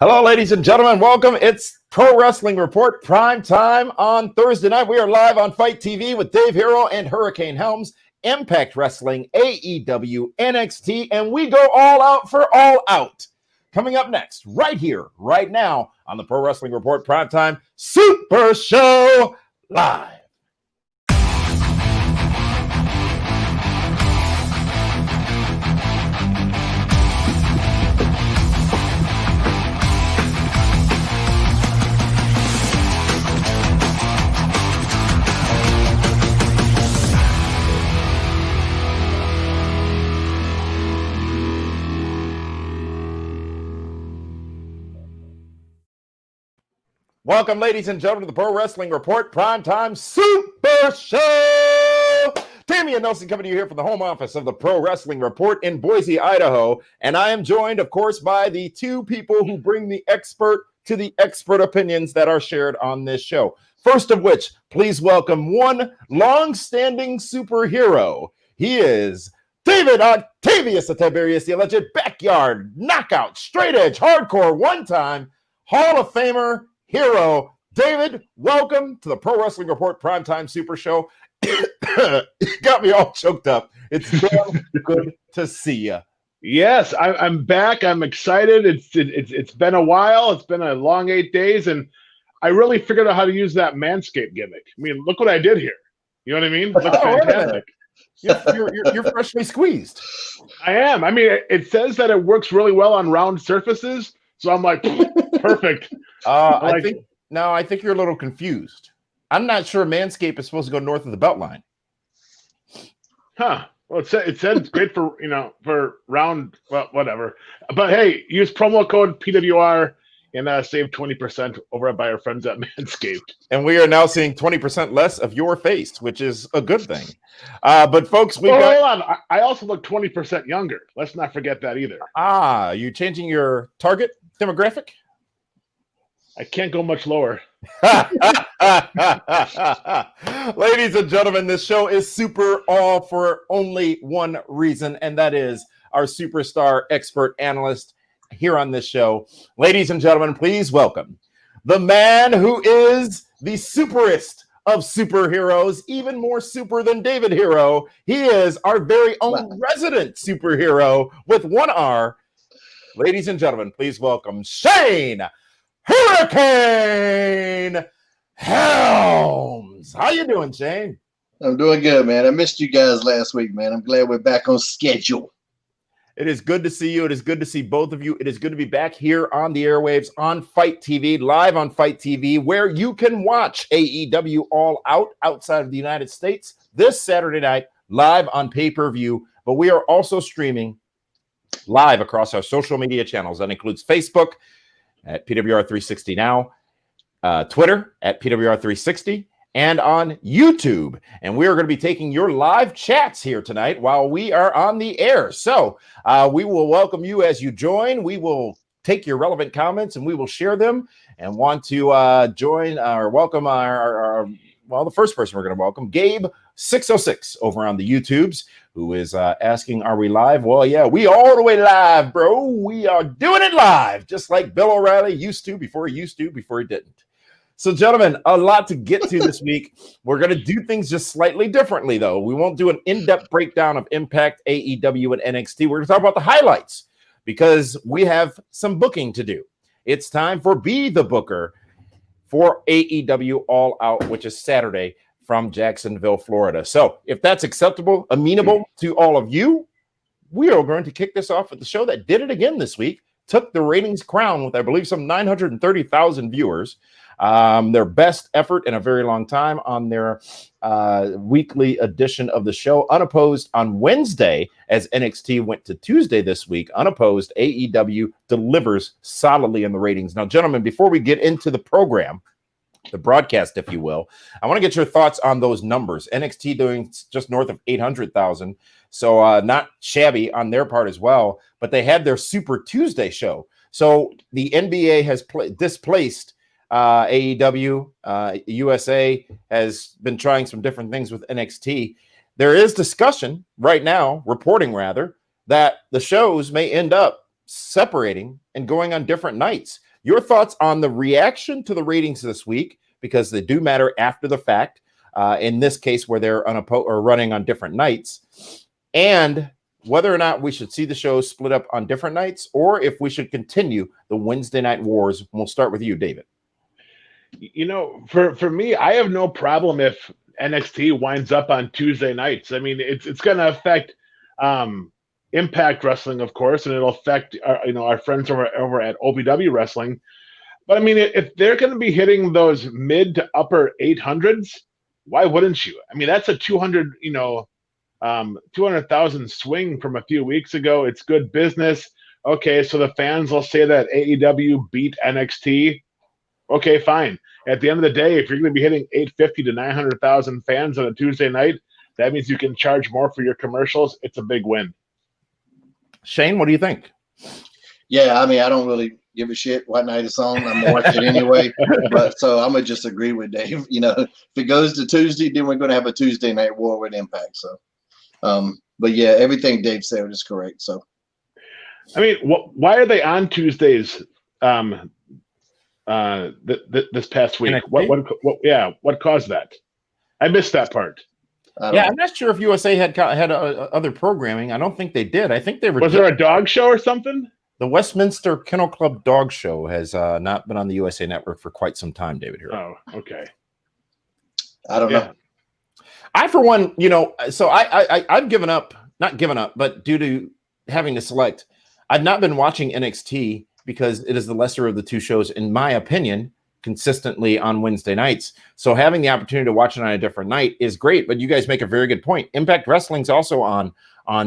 Hello, ladies and gentlemen. Welcome. It's Pro Wrestling Report Prime Time on Thursday night. We are live on Fight TV with Dave Hero and Hurricane Helms, Impact Wrestling, AEW, NXT, and we go all out for All Out. Coming up next, right here, right now, on the Pro Wrestling Report Prime Time Super Show Live. Welcome, ladies and gentlemen, to the Pro Wrestling Report Primetime Super Show. Tammy and Nelson coming to you here from the home office of the Pro Wrestling Report in Boise, Idaho. And I am joined, of course, by the two people who bring the expert to the expert opinions that are shared on this show. First of which, please welcome one long-standing superhero. He is David Octavius of Tiberius, the alleged backyard knockout, straight edge, hardcore, one-time Hall of Famer hero. David, welcome to the Pro Wrestling Report Primetime Super Show. You got me all choked up. It's good to see you. Yes, I'm back. I'm excited. It's been a while. It's been a long 8 days, and I really figured out how to use that Manscaped gimmick. I mean, look what I did here. You know what I mean? It looks fantastic. You're freshly squeezed. I am. I mean, it says that it works really well on round surfaces, so I'm like, perfect. I think you're a little confused. I'm not sure Manscaped is supposed to go north of the belt line. Huh. Well, it said it's great for, for round, well, whatever. But hey, use promo code PWR and save 20% over by our friends at Manscaped. And we are now seeing 20% less of your face, which is a good thing. But folks, hold on. I also look 20% younger. Let's not forget that either. You changing your target demographic? I can't go much lower. Ladies and gentlemen, this show is super all for only one reason, and that is our superstar expert analyst here on this show. Ladies and gentlemen, please welcome the man who is the superest of superheroes, even more super than David Hero. He is our very own resident superhero with one R. Ladies and gentlemen, please welcome Shane Hurricane Helms. How you doing, Shane? I'm doing good, man. I missed you guys last week, man. I'm glad we're back on schedule. It is good to see you. It is good to see both of you. It is good to be back here on the airwaves on Fight TV, live on Fight TV, where you can watch AEW All Out outside of the United States this Saturday night, live on pay-per-view. But we are also streaming live across our social media channels. That includes Facebook at PWR 360 now, Twitter at PWR 360, and on YouTube. And we are going to be taking your live chats here tonight while we are on the air. So we will welcome you as you join. We will take your relevant comments and we will share them, and want to join or welcome the first person we're going to welcome, Gabe 606 over on the YouTubes, who is asking, are we live? Well, yeah, we all the way live, bro. We are doing it live, just like Bill O'Reilly used to before he didn't. So, gentlemen, a lot to get to this week. We're going to do things just slightly differently, though. We won't do an in-depth breakdown of Impact, AEW, and NXT. We're going to talk about the highlights because we have some booking to do. It's time for Be the Booker for AEW All Out, which is Saturday from Jacksonville, Florida. So if that's acceptable, amenable to all of you, we are going to kick this off with the show that did it again this week, took the ratings crown with, I believe, some 930,000 viewers. Their best effort in a very long time on their weekly edition of the show, unopposed on Wednesday, as NXT went to Tuesday this week. Unopposed, AEW delivers solidly in the ratings. Now, gentlemen, before we get into the program, the broadcast, if you will, I want to get your thoughts on those numbers. NXT doing just north of 800,000, so not shabby on their part as well, but they had their Super Tuesday show. So the NBA has displaced AEW. USA has been trying some different things with NXT. There is discussion right now, reporting rather, that the shows may end up separating and going on different nights. your thoughts on the reaction to the ratings this week, because they do matter after the fact. In this case, where they're or running on different nights, and whether or not we should see the show split up on different nights, or if we should continue the Wednesday night wars. We'll start with you, David. For me, I have no problem if NXT winds up on Tuesday nights. I mean, it's going to affect Impact Wrestling, of course, and it'll affect our friends over at OVW Wrestling. But I mean, if they're going to be hitting those mid to upper 800s, why wouldn't you? I mean, that's a 200,000 swing from a few weeks ago. It's good business. Okay, so the fans will say that AEW beat NXT. Okay, fine. At the end of the day, if you're going to be hitting 850 to 900,000 fans on a Tuesday night, that means you can charge more for your commercials. It's a big win. Shane, what do you think? Yeah, I mean, I don't really give a shit what night it's on. I'm gonna watch it anyway. But so I'm gonna just agree with Dave. If it goes to Tuesday, then we're gonna have a Tuesday night war with Impact. So, but yeah, everything Dave said is correct. So, I mean, why are they on Tuesdays? This past week, what caused that? I missed that part. I'm not sure if USA had other programming. I don't think they did. I think they were. Was there a dog show or something? The Westminster Kennel Club Dog Show has not been on the USA Network for quite some time, David. Here. Oh, okay. I don't know. I, for one, so I've given up, not given up, but due to having to select, I've not been watching NXT because it is the lesser of the two shows, in my opinion, consistently on Wednesday nights. So having the opportunity to watch it on a different night is great, but you guys make a very good point. Impact Wrestling's also on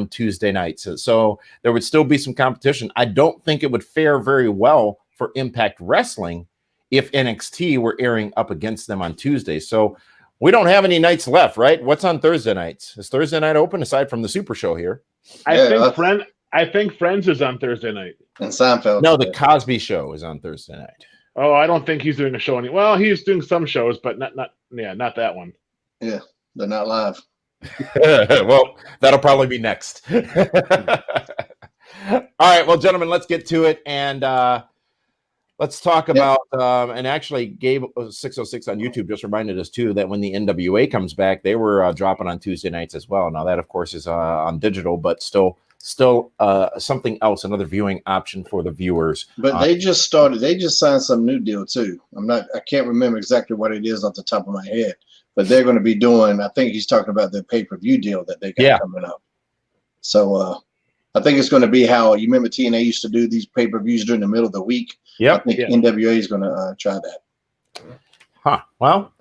Tuesday nights. So there would still be some competition. I don't think it would fare very well for Impact Wrestling if NXT were airing up against them on Tuesday. So we don't have any nights left, right? What's on Thursday nights? Is Thursday night open aside from the Super Show here? I think Friends is on Thursday night. And Seinfeld. No, the Cosby Show is on Thursday night. Oh, I don't think he's doing a show Well, he's doing some shows, but not that one. Yeah, they're not live. Well, that'll probably be next. All right, well, gentlemen, let's get to it, and let's talk about. And actually, Gabe 606 on YouTube just reminded us too that when the NWA comes back, they were dropping on Tuesday nights as well. Now that, of course, is on digital, but still something else, another viewing option for the viewers. But they just signed some new deal too. I can't remember exactly what it is off the top of my head, but they're going to be doing, I think he's talking about the pay-per-view deal that they got coming up. So I think it's going to be how, you remember TNA used to do these pay-per-views during the middle of the week? Yep. I think NWA is going to try that. Well,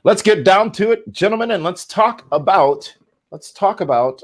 let's get down to it, gentlemen, and let's talk about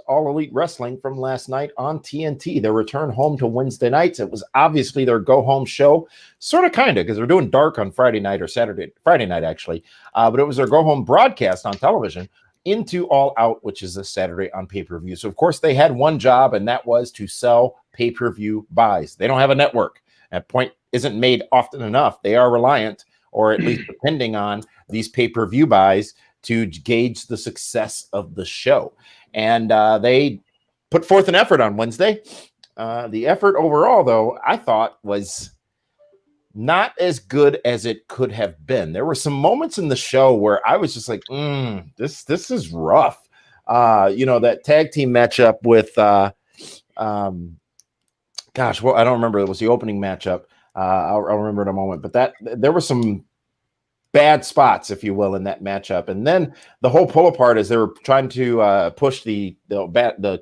All Elite Wrestling from last night on TNT. Their return home to Wednesday nights. It was obviously their go-home show, sort of, kind of, because they're doing dark on Friday night or Friday night, actually. But it was their go-home broadcast on television into All Out, which is this Saturday on pay-per-view. So, of course, they had one job, and that was to sell pay-per-view buys. They don't have a network. That point isn't made often enough. They are reliant, or at least depending on, these pay-per-view buys to gauge the success of the show. And they put forth an effort on Wednesday. The effort overall, though, I thought was not as good as it could have been. There were some moments in the show where I was just like, this is rough. That tag team matchup with, I don't remember. It was the opening matchup. I'll remember in a moment. But there were some bad spots, if you will, in that matchup. And then the whole pull apart as they were trying to push the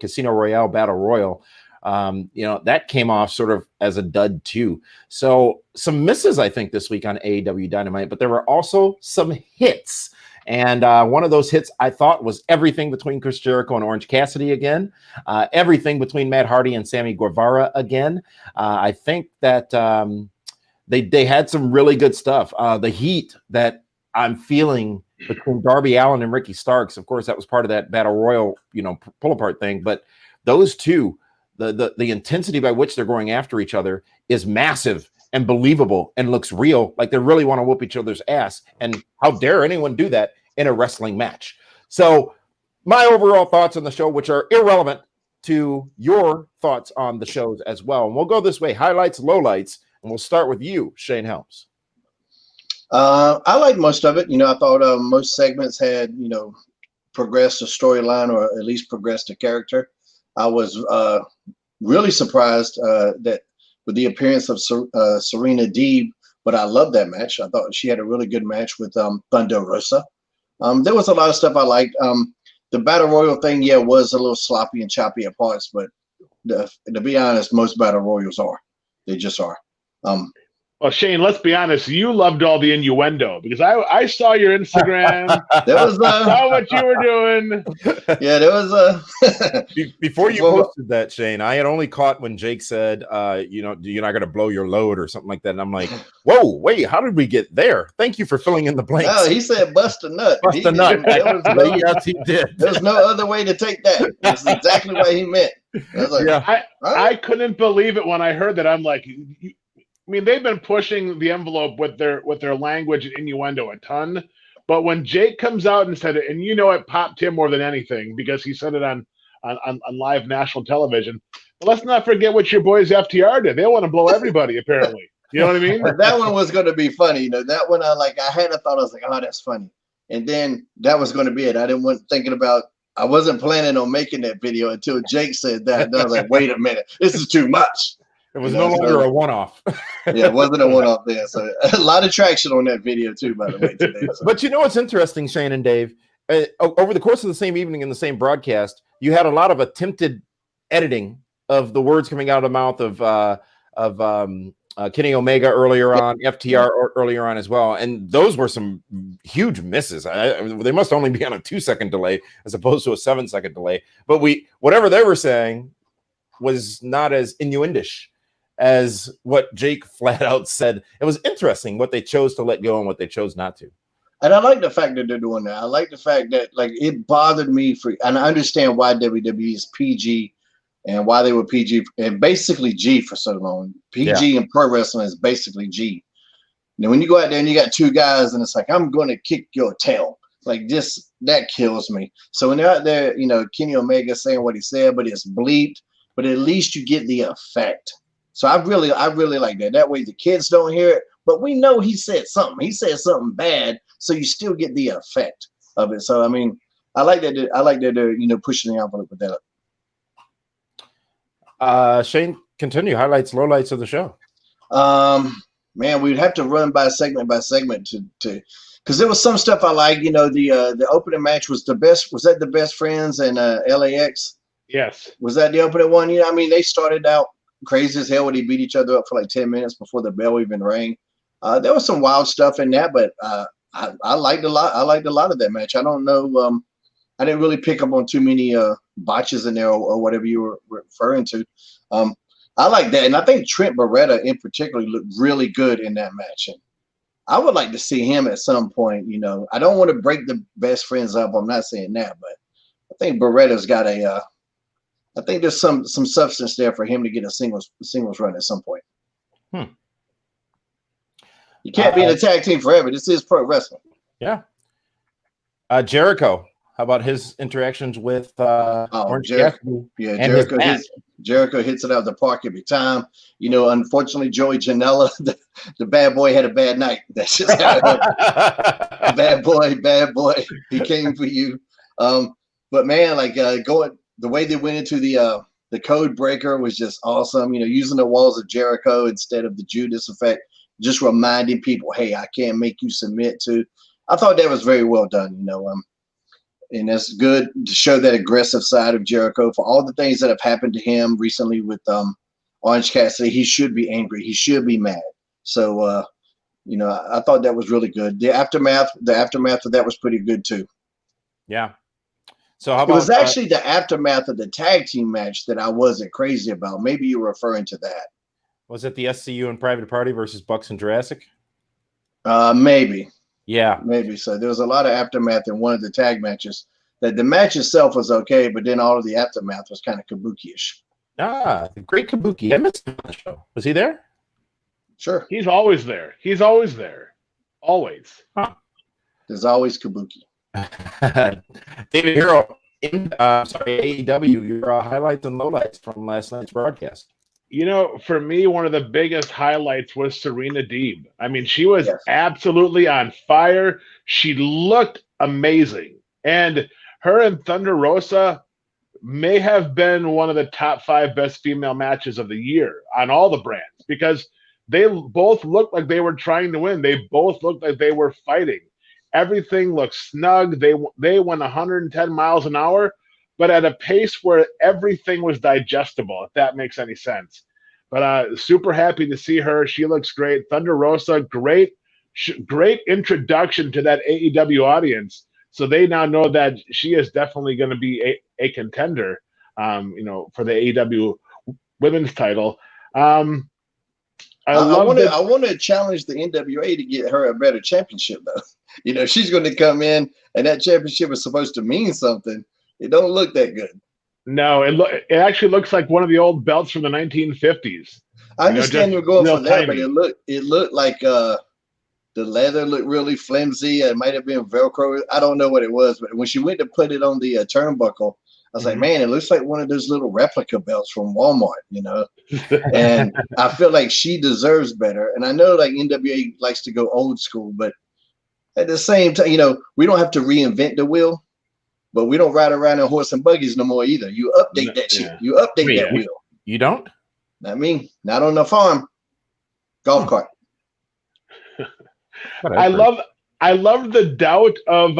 Casino Royale Battle Royal. That came off sort of as a dud too. So some misses, I think, this week on AEW Dynamite, but there were also some hits. And one of those hits I thought was everything between Chris Jericho and Orange Cassidy again, everything between Matt Hardy and Sammy Guevara again. I think that they had some really good stuff. The heat that I'm feeling between Darby Allin and Ricky Starks, of course, that was part of that Battle Royal, pull apart thing. But those two, the intensity by which they're going after each other is massive and believable and looks real, like they really want to whoop each other's ass. And how dare anyone do that in a wrestling match? So my overall thoughts on the show, which are irrelevant to your thoughts on the shows as well. And we'll go this way: highlights, lowlights. And we'll start with you, Shane Helms. I liked most of it. I thought most segments had, progressed a storyline or at least progressed a character. I was really surprised that with the appearance of Serena Deeb, but I loved that match. I thought she had a really good match with Thunder Rosa. There was a lot of stuff I liked. The Battle Royal thing, was a little sloppy and choppy at parts, but to be honest, most Battle Royals are. They just are. Well, Shane, let's be honest. You loved all the innuendo because I saw your Instagram. There was saw what you were doing. Yeah, there was before you posted that, Shane. I had only caught when Jake said, "You're not going to blow your load" or something like that. And I'm like, "Whoa, wait, how did we get there?" Thank you for filling in the blanks. No, he said, "Bust a nut." Bust a nut. Yes, he did. There's no other way to take that. That's exactly what he meant. I was like, I couldn't believe it when I heard that. I'm like. They've been pushing the envelope with their language and innuendo a ton, but when Jake comes out and said it, and it popped him more than anything because he said it on live national television. But let's not forget what your boys FTR did. They want to blow everybody, apparently. You know what I mean? That one was going to be funny. That one I had a thought. I was like, oh, that's funny. And then that was going to be it. I wasn't planning on making that video until Jake said that. And I was like, wait a minute, this is too much. It was no longer a one-off. Yeah, it wasn't a one-off there. So a lot of traction on that video too, by the way, today. So. But what's interesting, Shane and Dave? Over the course of the same evening in the same broadcast, you had a lot of attempted editing of the words coming out of the mouth of Kenny Omega earlier on, FTR earlier on as well. And those were some huge misses. They must only be on a 2-second delay as opposed to a 7-second delay. But whatever they were saying was not as innuendish as what Jake flat out said. It was interesting what they chose to let go and what they chose not to. And I like the fact that they're doing that. I like the fact that it bothered me and I understand why WWE is PG and why they were PG and basically G for so long. PG and pro wrestling is basically G. Now when you go out there and you got two guys and it's like, I'm going to kick your tail. That kills me. So when they're out there, Kenny Omega saying what he said, but it's bleeped, but at least you get the effect. So I really like that. That way the kids don't hear it, but we know he said something. He said something bad, so you still get the effect of it. So I like that. I like that they're pushing the envelope with that. Shane, continue highlights, lowlights of the show. Man, we'd have to run by segment to because there was some stuff I like. The opening match was the best. Was that the Best Friends and LAX? Yes. Was that the opening one? They started out crazy as hell when they beat each other up for like 10 minutes before the bell even rang. There was some wild stuff in that, but I liked a lot. I liked a lot of that match. I don't know. I didn't really pick up on too many botches in there or whatever you were referring to. I like that, and I think Trent Beretta in particular looked really good in that match. And I would like to see him at some point. I don't want to break the Best Friends up. I'm not saying that, but I think Beretta's got I think there's some substance there for him to get a singles run at some point. You can't be in a tag team forever. This is pro wrestling. Yeah. Jericho. How about his interactions with Orange Cassidy? Yeah, Jericho hits it out of the park every time. Unfortunately, Joey Janela, the bad boy, had a bad night. That's just how it happened. Bad boy. He came for you. But man, the way they went into the code breaker was just awesome. Using the walls of Jericho instead of the Judas effect, just reminding people, hey, I can't make you submit to. I thought that was very well done. And that's good to show that aggressive side of Jericho for all the things that have happened to him recently with Orange Cassidy. He should be angry. He should be mad. So, I thought that was really good. The aftermath of that was pretty good too. Yeah. So how about, it was actually the aftermath of the tag team match that I wasn't crazy about. Maybe you were referring to that. Was it the SCU and Private Party versus Bucks and Jurassic? Maybe. Yeah. Maybe. So there was a lot of aftermath in one of the tag matches. That the match itself was okay, but then all of the aftermath was kind of kabuki-ish. The great Kabuki. I missed him on the show. Was he there? Sure. He's always there. Always. Huh. There's always Kabuki. David Hero, AEW, your highlights and lowlights from last night's broadcast. For me, one of the biggest highlights was Serena Deeb. I mean, she was Yes. absolutely on fire. She looked amazing. And her and Thunder Rosa may have been one of the top 5 best female matches of the year on all the brands because they both looked like they were trying to win. They both looked like they were fighting. Everything looked snug. They went 110 miles an hour, but at a pace where everything was digestible, if that makes any sense. But super happy to see her. She looks great. Thunder Rosa, great introduction to that AEW audience. So they now know that she is definitely going to be a contender, for the AEW women's title. I want to challenge the NWA to get her a better championship, though. She's going to come in, and that championship is supposed to mean something. It don't look that good. No, it actually looks like one of the old belts from the 1950s. I understand you're going for that, tiny. but it looked like the leather looked really flimsy. It might have been Velcro. I don't know what it was, but when she went to put it on the turnbuckle, I was like, man, it looks like one of those little replica belts from Walmart, And I feel like she deserves better. And I know like NWA likes to go old school, but at the same time, we don't have to reinvent the wheel, but we don't ride around in horse and buggies no more either. You update that shit. You update that wheel. You don't? Not me. Not on the farm. Golf cart. I love the doubt of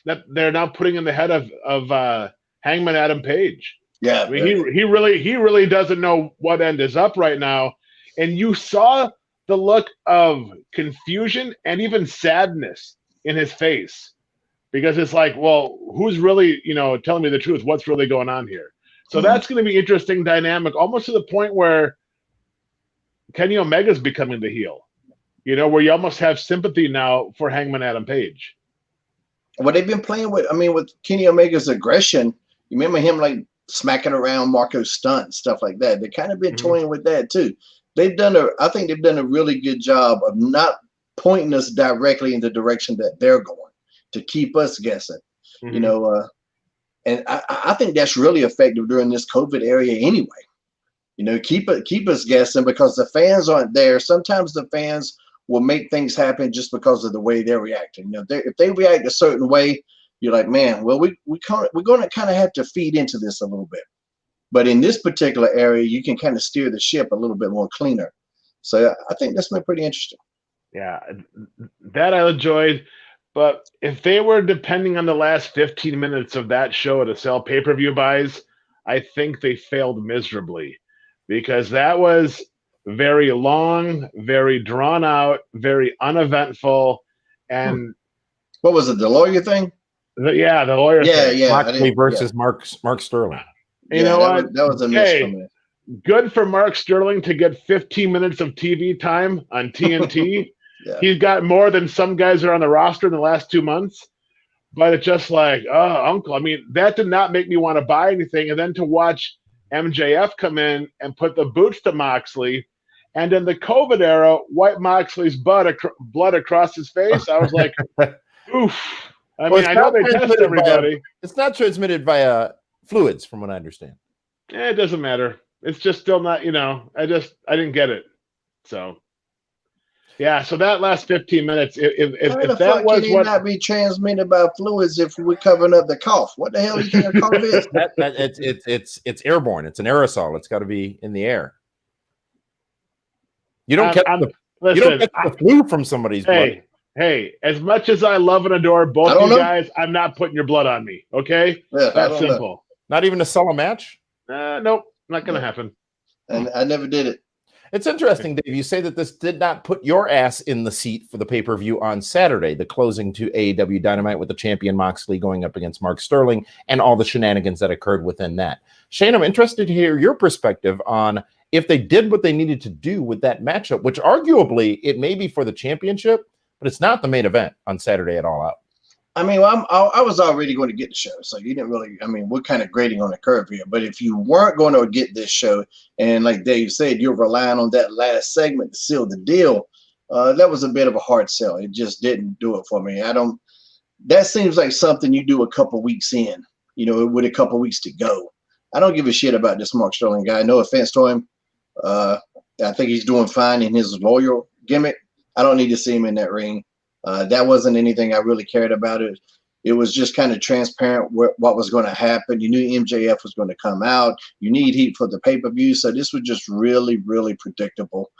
that they're now putting in the head of Hangman Adam Page. Yeah, I mean, he really doesn't know what end is up right now, and you saw the look of confusion and even sadness in his face because it's like, well, who's really telling me the truth? What's really going on here? So that's going to be interesting dynamic, almost to the point where Kenny Omega's becoming the heel. Where you almost have sympathy now for Hangman Adam Page. Well, they've been playing with Kenny Omega's aggression. You remember him like smacking around Marco Stunt and stuff like that. They kind of been toying with that too. I think they've done a really good job of not pointing us directly in the direction that they're going to keep us guessing. And I think that's really effective during this COVID area anyway. Keep us guessing because the fans aren't there. Sometimes the fans will make things happen just because of the way they're reacting. If they react a certain way, you're like, man, well, we're going to kind of have to feed into this a little bit. But in this particular area, you can kind of steer the ship a little bit more cleaner. So I think that's been pretty interesting. Yeah, that I enjoyed. But if they were depending on the last 15 minutes of that show to sell pay-per-view buys, I think they failed miserably because that was very long, very drawn out, very uneventful. And what was it, the lawyer thing? The lawyer thing. Yeah. Moxley versus Mark Sterling. You know what? That was a miss for me. Good for Mark Sterling to get 15 minutes of TV time on TNT. He's got more than some guys that are on the roster in the last 2 months. But it's just like, oh, uncle. I mean, that did not make me want to buy anything. And then to watch MJF come in and put the boots to Moxley, and in the COVID era, wipe Moxley's blood across his face. I was like, oof. I know they test everybody. It's not transmitted via fluids, from what I understand. It doesn't matter. It's just still not, I didn't get it. So, yeah. So that last 15 minutes, if that was what not be transmitted by fluids if we're covering up the cough. What the hell do you think a cough is? It's airborne. It's an aerosol. It's got to be in the air. You don't get the flu from somebody's blood. Hey, as much as I love and adore both you guys, I'm not putting your blood on me. Okay, that's simple. Not even to sell a match. Nope, not going to happen. And I never did it. It's interesting, Dave. You say that this did not put your ass in the seat for the pay-per-view on Saturday, the closing to AEW Dynamite with the champion Moxley going up against Mark Sterling and all the shenanigans that occurred within that. Shane, I'm interested to hear your perspective on if they did what they needed to do with that matchup, which arguably it may be for the championship, but it's not the main event on Saturday at All Out. I mean, I was already going to get the show, so you didn't really. I mean, we're kind of grading on the curve here. But if you weren't going to get this show, and like Dave said, you're relying on that last segment to seal the deal, that was a bit of a hard sell. It just didn't do it for me. That seems like something you do a couple weeks in, with a couple weeks to go. I don't give a shit about this Mark Sterling guy. No offense to him. I think he's doing fine in his loyal gimmick. I don't need to see him in that ring. That wasn't anything I really cared about. It was just kind of transparent what was going to happen. You knew MJF was going to come out. You need heat for the pay-per-view. So this was just really, really predictable.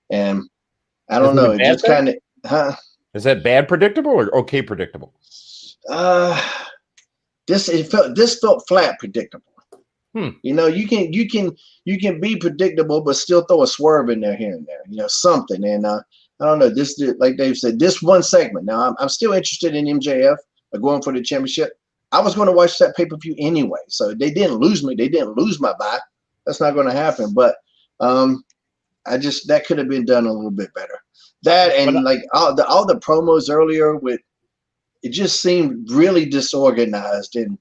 And I don't know. It just kind of, Is that bad predictable or okay predictable? This felt flat predictable. You know, you can be predictable, but still throw a swerve in there here and there. You know, something. And I don't know. This, like Dave said, this one segment. Now I'm still interested in MJF going for the championship. I was going to watch that pay-per-view anyway, so they didn't lose me. They didn't lose my buy. That's not going to happen. But that could have been done a little bit better. That and like all the promos earlier it just seemed really disorganized and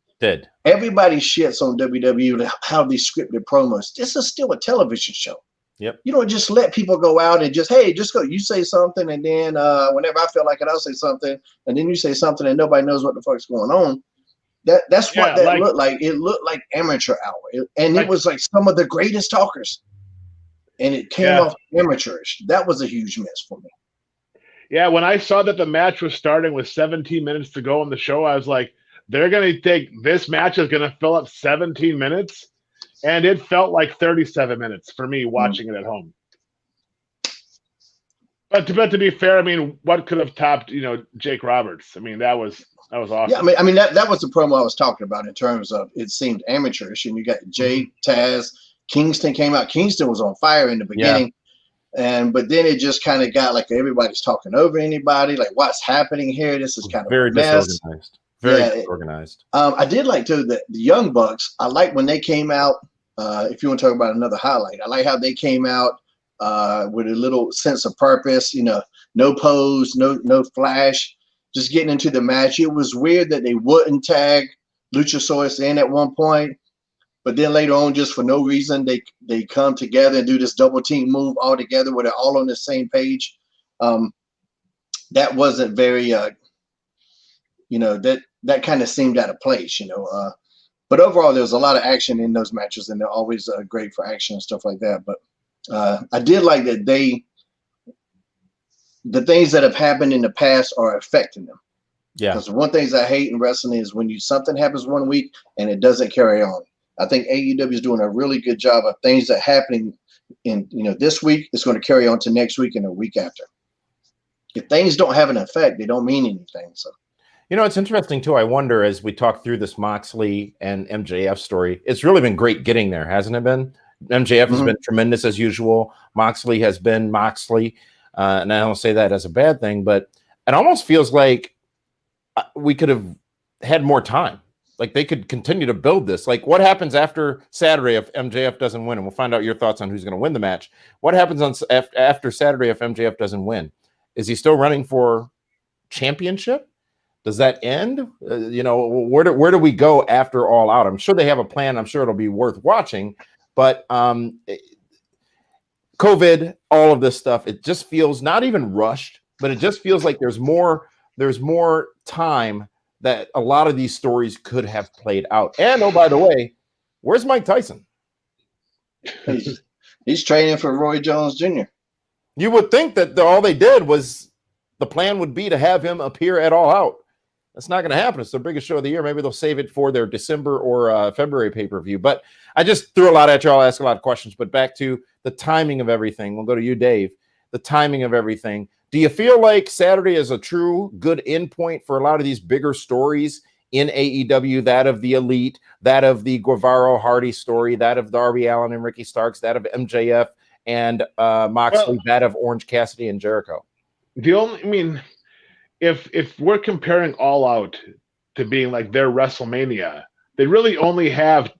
everybody shits on WWE how these scripted promos. This is still a television show. Yep. You don't just let people go out and just go. You say something, and then whenever I feel like it, I'll say something, and then you say something, and nobody knows what the fuck's going on. That's what that looked like. It looked like amateur hour, it was like some of the greatest talkers, and it came off amateurish. That was a huge miss for me. Yeah, when I saw that the match was starting with 17 minutes to go on the show, I was like, they're going to take this match is going to fill up 17 minutes. And it felt like 37 minutes for me watching it at home. But to be fair, I mean, what could have topped, Jake Roberts? I mean, that was awesome. Yeah, I mean that was the promo I was talking about in terms of it seemed amateurish. And you got Jake, Taz, Kingston came out. Kingston was on fire in the beginning. Yeah. But then it just kind of got like everybody's talking over anybody. Like, what's happening here? This is kind of very disorganized. Very disorganized. I did like too the Young Bucks. I like when they came out. If you want to talk about another highlight, I like how they came out with a little sense of purpose. No pose, no flash, just getting into the match. It was weird that they wouldn't tag Luchasaurus in at one point, but then later on, just for no reason, they come together and do this double team move all together where they're all on the same page. That wasn't very, that kind of seemed out of place, But overall, there was a lot of action in those matches, and they're always great for action and stuff like that. But I did like that the things that have happened in the past are affecting them. Yeah. Because one thing I hate in wrestling is when something happens one week and it doesn't carry on. I think AEW is doing a really good job of things that are happening in this week. It's going to carry on to next week and a week after. If things don't have an effect, they don't mean anything. So. It's interesting, too. I wonder, as we talk through this Moxley and MJF story, it's really been great getting there, hasn't it been? MJF has been tremendous as usual. Moxley has been Moxley. And I don't say that as a bad thing, but it almost feels like we could have had more time. Like they could continue to build this. Like what happens after Saturday if MJF doesn't win? And we'll find out your thoughts on who's going to win the match. What happens after Saturday if MJF doesn't win? Is he still running for championship? Does that end? Where do we go after All Out? I'm sure they have a plan. I'm sure it'll be worth watching. But COVID, all of this stuff, it just feels not even rushed, but it just feels like there's more time that a lot of these stories could have played out. And oh, by the way, where's Mike Tyson? He's training for Roy Jones Jr. You would think that all they did was the plan would be to have him appear at All Out. That's not going to happen. It's their biggest show of the year. Maybe they'll save it for their December or February pay-per-view. But I just threw a lot at you. I'll ask a lot of questions. But back to the timing of everything. We'll go to you, Dave. The timing of everything. Do you feel like Saturday is a true good endpoint for a lot of these bigger stories in AEW, that of the Elite, that of the Guevara-Hardy story, that of Darby Allin and Ricky Starks, that of MJF and Moxley, that of Orange Cassidy and Jericho? If we're comparing All Out to being like their WrestleMania, they really only have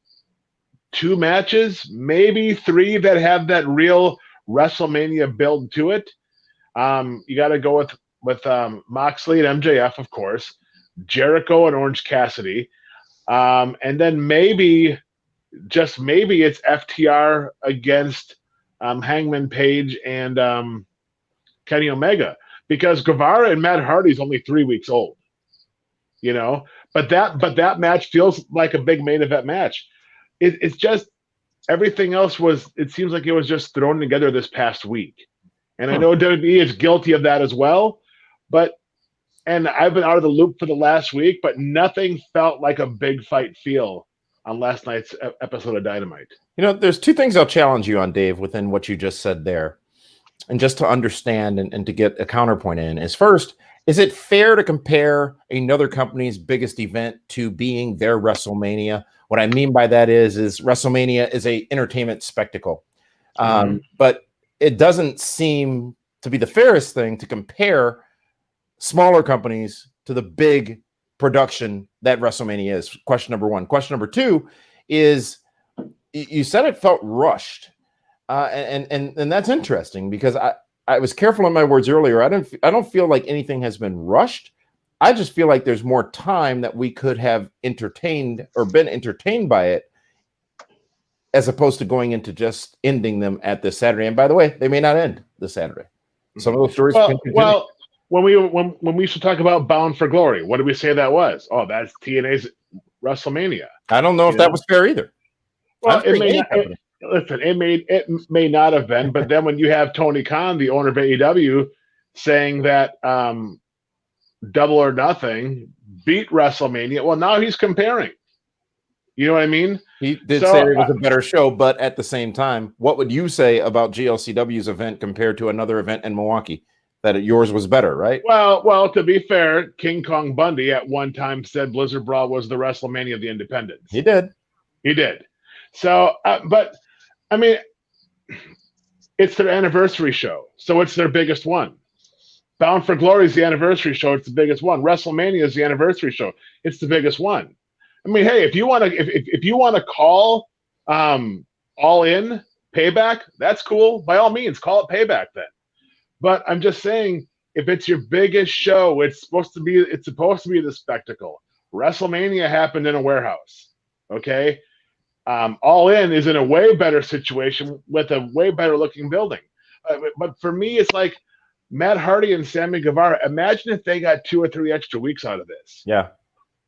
2 matches, maybe 3 that have that real WrestleMania build to it. You got to go with Moxley and MJF, of course, Jericho and Orange Cassidy, and then maybe, just maybe, it's FTR against Hangman Page and Kenny Omega. Because Guevara and Matt Hardy is only 3 weeks old, but that match feels like a big main event match. It's just everything else it seems like it was just thrown together this past week. And I know WWE is guilty of that as well, and I've been out of the loop for the last week, but nothing felt like a big fight feel on last night's episode of Dynamite. There's two things I'll challenge you on, Dave, within what you just said there. And just to understand and to get a counterpoint in is, first, is it fair to compare another company's biggest event to being their WrestleMania? What I mean by that is WrestleMania is a entertainment spectacle. But it doesn't seem to be the fairest thing to compare smaller companies to the big production that WrestleMania is. Question number one. Question number two is, you said it felt rushed. And that's interesting, because I was careful in my words earlier. I don't feel like anything has been rushed. I just feel like there's more time that we could have entertained or been entertained by it, as opposed to going into just ending them at this Saturday. And by the way, they may not end this Saturday. Some of those stories can continue. Well, when we used to talk about Bound for Glory, what did we say that was? Oh, that's TNA's WrestleMania. I don't know if that was fair either. Well, it may not have been, but then when you have Tony Khan, the owner of AEW, saying that Double or Nothing beat WrestleMania, well, now he's comparing. You know what I mean? He did say it was a better show, but at the same time, what would you say about GLCW's event compared to another event in Milwaukee? That yours was better, right? Well, to be fair, King Kong Bundy at one time said Blizzard Brawl was the WrestleMania of the Independents. He did. So, but I mean, it's their anniversary show, so it's their biggest one. Bound for Glory is the anniversary show; it's the biggest one. WrestleMania is the anniversary show; it's the biggest one. I mean, hey, if you want to call All In Payback, that's cool. By all means, call it Payback then. But I'm just saying, if it's your biggest show, it's supposed to be the spectacle. WrestleMania happened in a warehouse. Okay. All In is in a way better situation with a way better looking building. But for me, it's like Matt Hardy and Sammy Guevara. Imagine if they got 2 or 3 extra weeks out of this. Yeah.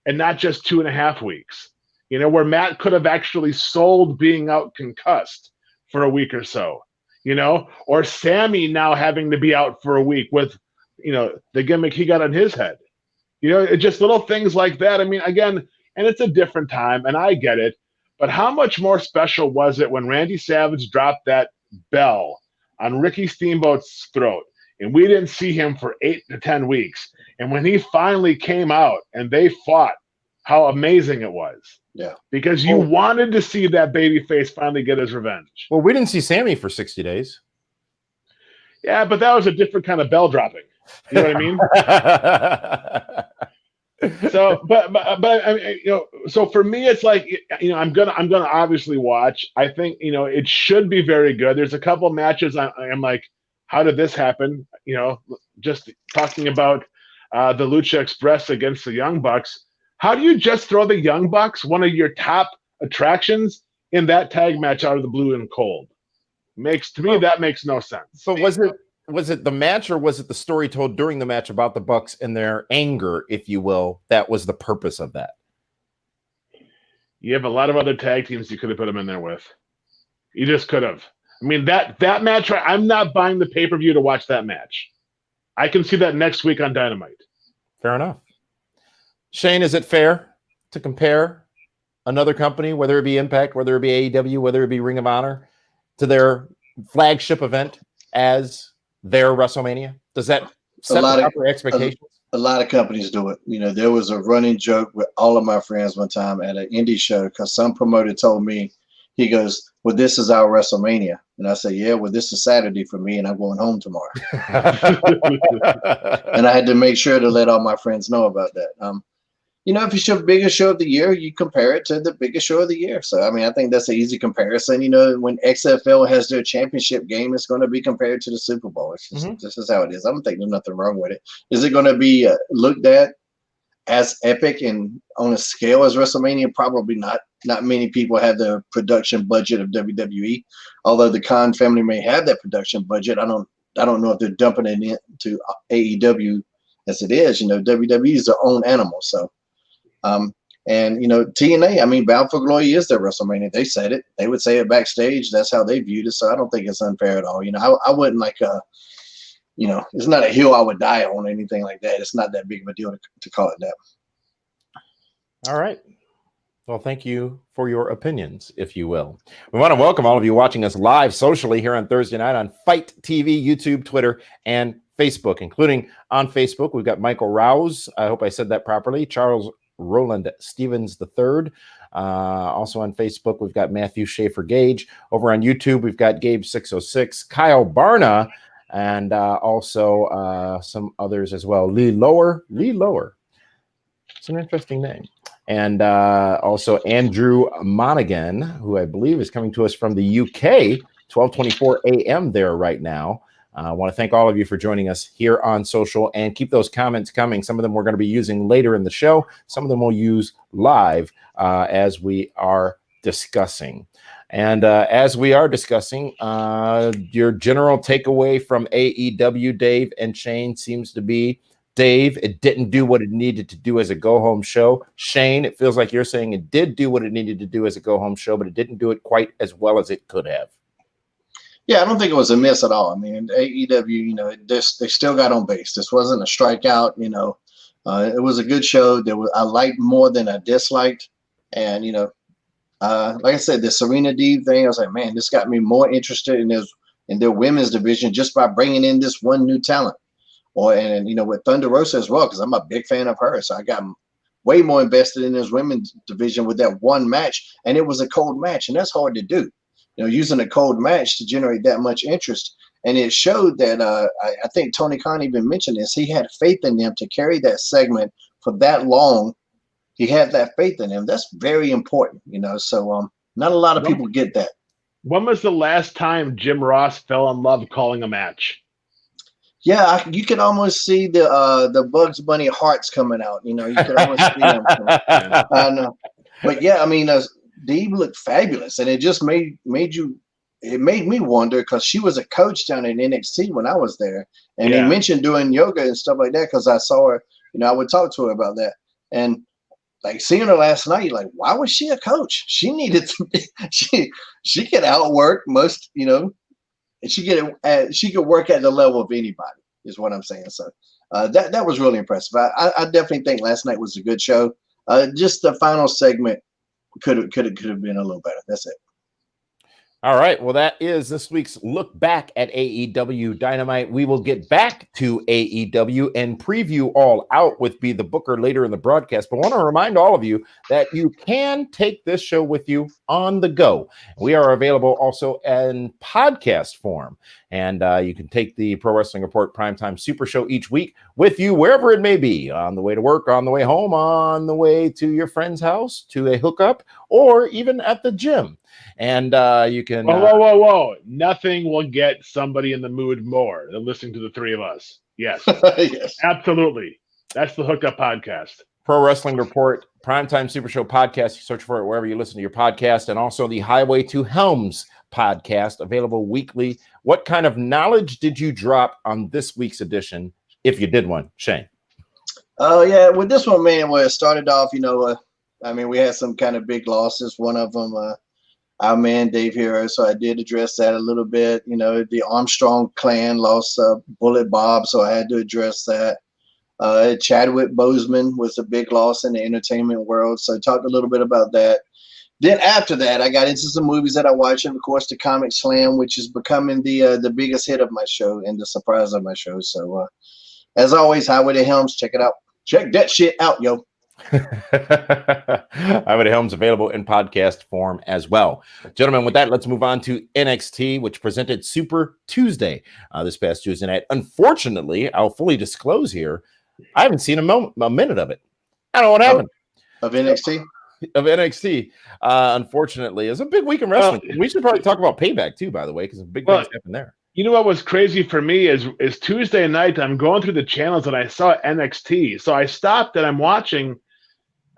And not just 2.5 weeks, where Matt could have actually sold being out concussed for a week or so, or Sammy now having to be out for a week with, the gimmick he got on his head, just little things like that. I mean, again, and it's a different time and I get it, but how much more special was it when Randy Savage dropped that bell on Ricky Steamboat's throat and we didn't see him for 8 to 10 weeks? And when he finally came out and they fought, how amazing it was. Yeah. Because you wanted to see that babyface finally get his revenge. Well, we didn't see Sammy for 60 days. Yeah, but that was a different kind of bell dropping. You know what I mean? So, but I mean, so for me, it's like, I'm gonna obviously watch. I think, it should be very good. There's a couple matches I'm like, how did this happen? Just talking about the Lucha Express against the Young Bucks. How do you just throw the Young Bucks, one of your top attractions, in that tag match out of the blue and cold? That makes no sense. But was it the match, or was it the story told during the match about the Bucks and their anger, if you will, that was the purpose of that? You have a lot of other tag teams you could have put them in there with. You just could have. I mean, that match, I'm not buying the pay-per-view to watch that match. I can see that next week on Dynamite. Fair enough. Shane, is it fair to compare another company, whether it be Impact, whether it be AEW, whether it be Ring of Honor, to their flagship event as their WrestleMania? Does that set the proper expectations? A lot of companies do it. There was a running joke with all of my friends one time at an indie show because some promoter told me, he goes, well, this is our WrestleMania. And I said, yeah, well, this is Saturday for me, and I'm going home tomorrow. And I had to make sure to let all my friends know about that. If it's your biggest show of the year, you compare it to the biggest show of the year. So, I mean, I think that's an easy comparison. When XFL has their championship game, it's going to be compared to the Super Bowl. It's just, This is how it is. I don't think there's nothing wrong with it. Is it going to be looked at as epic and on a scale as WrestleMania? Probably not. Not many people have the production budget of WWE, although the Khan family may have that production budget. I don't know if they're dumping it into AEW as it is. WWE is their own animal. So And, TNA, I mean, Bound for Glory is their WrestleMania. They said it. They would say it backstage. That's how they viewed it. So I don't think it's unfair at all. I wouldn't it's not a hill I would die on or anything like that. It's not that big of a deal to call it that. All right. Well, thank you for your opinions, if you will. We want to welcome all of you watching us live socially here on Thursday night on Fight TV, YouTube, Twitter, and Facebook, including on Facebook. We've got Michael Rouse. I hope I said that properly. Charles Roland Stevens III. Also on Facebook, we've got Matthew Schaefer Gage. Over on YouTube, we've got Gabe606, Kyle Barna, and also some others as well. Lee Lower. It's an interesting name. And also Andrew Monaghan, who I believe is coming to us from the UK, 12:24 a.m. there right now. I want to thank all of you for joining us here on social, and keep those comments coming. Some of them we're going to be using later in the show. Some of them we'll use live as we are discussing. And as we are discussing, your general takeaway from AEW, Dave and Shane, seems to be, Dave, it didn't do what it needed to do as a go-home show. Shane, it feels like you're saying it did do what it needed to do as a go-home show, but it didn't do it quite as well as it could have. Yeah, I don't think it was a miss at all. I mean, AEW, they still got on base. This wasn't a strikeout. It was a good show. I liked more than I disliked. And, like I said, the Serena Deeb thing, I was like, man, this got me more interested in their women's division just by bringing in this one new talent. With Thunder Rosa as well, because I'm a big fan of her. So I got way more invested in this women's division with that one match. And it was a cold match, and that's hard to do. Using a cold match to generate that much interest. And it showed that I think Tony Khan even mentioned this. He had faith in them to carry that segment for that long. He had that faith in them. That's very important, So not a lot of people get that. When was the last time Jim Ross fell in love calling a match? Yeah, you can almost see the Bugs Bunny hearts coming out. You can almost see them. I know. But yeah, I mean, Deeb looked fabulous, and it just made me wonder, because she was a coach down in NXT when I was there, and they mentioned doing yoga and stuff like that, because I saw her. I would talk to her about that, and like seeing her last night, like, why was she a coach? She needed to be. She could outwork most, and she could work at the level of anybody, is what I'm saying. So that was really impressive. I definitely think last night was a good show. Just the final segment could have been a little better. That's it. All right. Well, that is this week's look back at AEW Dynamite. We will get back to AEW and preview All Out with Be the Booker later in the broadcast. But I want to remind all of you that you can take this show with you on the go. We are available also in podcast form. And you can take the Pro Wrestling Report Primetime Super Show each week with you wherever it may be, on the way to work, on the way home, on the way to your friend's house, to a hookup, or even at the gym. And you can... Whoa. Nothing will get somebody in the mood more than listening to the three of us. Yes. Yes. Absolutely. That's the Hookup Podcast. Pro Wrestling Report Primetime Super Show podcast. You search for it wherever you listen to your podcast. And also the Highway to Helms podcast, available weekly. What kind of knowledge did you drop on this week's edition, if you did one, Shane? Oh, yeah. With this one, man, where it started off, we had some kind of big losses. One of them, our man Dave Hero, so I did address that a little bit. The Armstrong clan lost Bullet Bob, so I had to address that. Chadwick Boseman was a big loss in the entertainment world, so I talked a little bit about that. Then after that, I got into some movies that I watched, and of course the Comic Slam, which is becoming the biggest hit of my show and the surprise of my show. So as always, Highway to Helms, check it out. Check that shit out, yo. Highway to Helms available in podcast form as well. Gentlemen, with that, let's move on to NXT, which presented Super Tuesday this past Tuesday night. Unfortunately, I'll fully disclose here, I haven't seen a minute of it. I don't know what happened. Of NXT? Of NXT. Unfortunately, it's a big week in wrestling. We should probably talk about Payback too, by the way, because big things happen there. You know what was crazy for me is Tuesday night, I'm going through the channels and I saw NXT. So I stopped and I'm watching.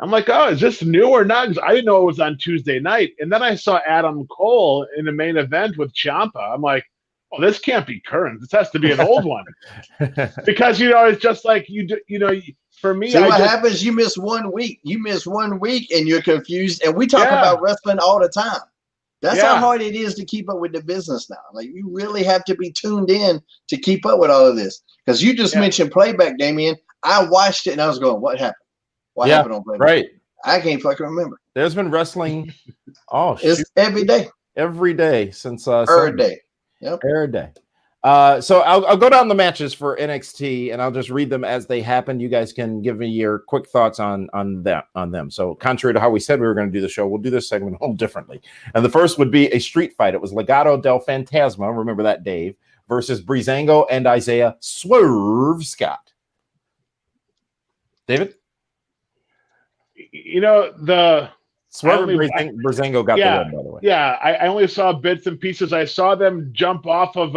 I'm like, oh, is this new or not? Because I didn't know it was on Tuesday night. And then I saw Adam Cole in the main event with Ciampa. I'm like, oh, this can't be current. This has to be an old one. Because, it's just like for me, see what happens? You miss 1 week. You miss 1 week and you're confused. And we talk about wrestling all the time. That's how hard it is to keep up with the business now. Like, you really have to be tuned in to keep up with all of this. Because you just mentioned playback, Damien. I watched it and I was going, what happened? What happened on playback? Right. I can't fucking remember. There's been wrestling. It's every day. Every day since every day. Yep. Every day. So I'll go down the matches for NXT and I'll just read them as they happen. You guys can give me your quick thoughts on them. So contrary to how we said we were going to do the show, we'll do this segment a little differently. And the first would be a street fight. It was Legado del Fantasma, remember that, Dave, versus Breezango and Isaiah Swerve Scott. David? The Swerve and Breezango got the win, by the way. Yeah, I only saw bits and pieces. I saw them jump off of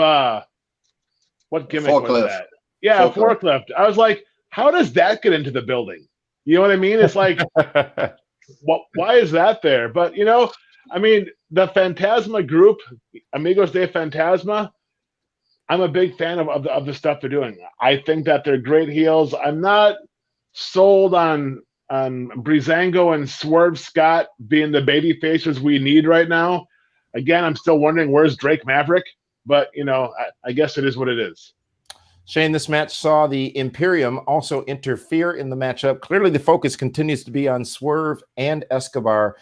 what gimmick was that? Yeah, forklift. I was like, how does that get into the building? You know what I mean? It's like, why is that there? But the Fantasma group, Amigos de Fantasma, I'm a big fan of the stuff they're doing. I think that they're great heels. I'm not sold on Breezango and Swerve Scott being the baby faces we need right now. Again, I'm still wondering where's Drake Maverick, but I guess it is what it is. Shane, this match saw the Imperium also interfere in the matchup. Clearly, the focus continues to be on Swerve and Escobar,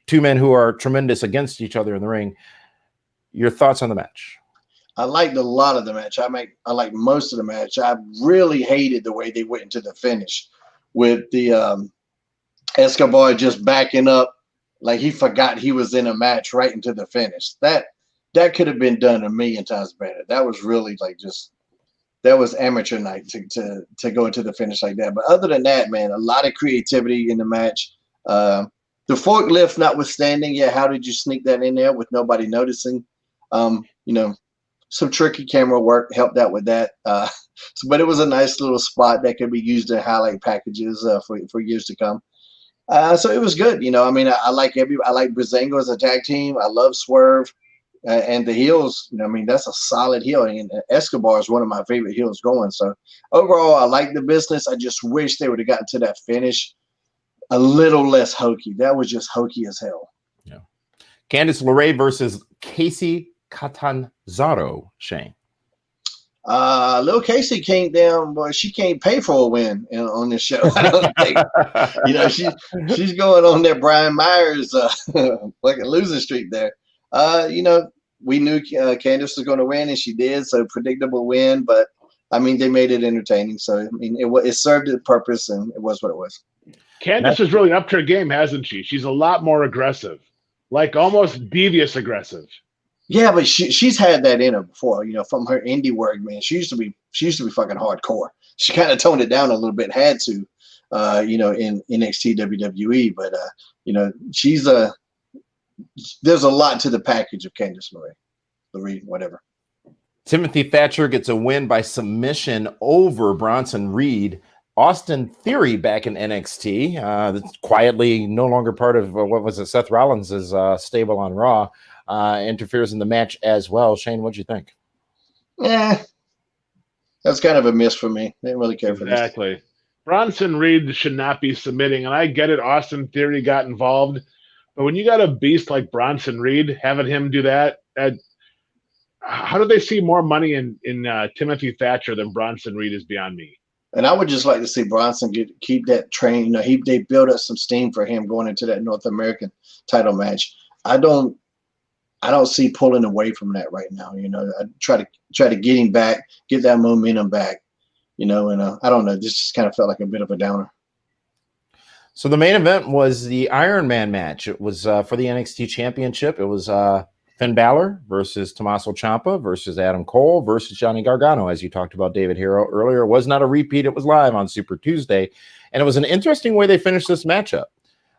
two men who are tremendous against each other in the ring. Your thoughts on the match? I liked a lot of the match. I like most of the match. I really hated the way they went into the finish with the Escobar just backing up like he forgot he was in a match right into the finish. That could have been done a million times better. That was really that was amateur night to go into the finish like that. But other than that, man, a lot of creativity in the match. The forklift notwithstanding, how did you sneak that in there with nobody noticing? Some tricky camera work helped out with that. But it was a nice little spot that could be used in highlight packages for years to come. So it was good. I like Breezango as a tag team. I love Swerve and the heels. That's a solid heel. And Escobar is one of my favorite heels going. So overall, I like the business. I just wish they would have gotten to that finish a little less hokey. That was just hokey as hell. Yeah. Candice LeRae versus Casey Catanzaro, Shane. Little Casey came down, but she can't pay for a win on this show. I don't think. She's going on that Brian Myers like a losing streak there. We knew Candice was going to win, and she did. So predictable win, but they made it entertaining. So it served its purpose, and it was what it was. Candice has really upped her game, hasn't she? She's a lot more aggressive, like almost devious aggressive. Yeah, but she's had that in her before, from her indie work, man. She used to be fucking hardcore. She kind of toned it down a little bit, had to, in NXT WWE. But there's a lot to the package of Candice LeRae, whatever. Timothy Thatcher gets a win by submission over Bronson Reed. Austin Theory back in NXT, that's quietly no longer part of Seth Rollins' stable on Raw. Interferes in the match as well. Shane, what'd you think? That's kind of a miss for me. Didn't really care for this. Exactly. Bronson Reed should not be submitting, and I get it. Austin Theory got involved, but when you got a beast like Bronson Reed, having him do that, how do they see more money in Timothy Thatcher than Bronson Reed is beyond me. And I would just like to see Bronson keep that train. They build up some steam for him going into that North American title match. I don't see pulling away from that right now. I try to get him back, get that momentum back. And I don't know. This just kind of felt like a bit of a downer. So the main event was the Iron Man match. It was for the NXT Championship. It was Finn Balor versus Tommaso Ciampa versus Adam Cole versus Johnny Gargano, as you talked about David Hero earlier. It was not a repeat. It was live on Super Tuesday. And it was an interesting way they finished this matchup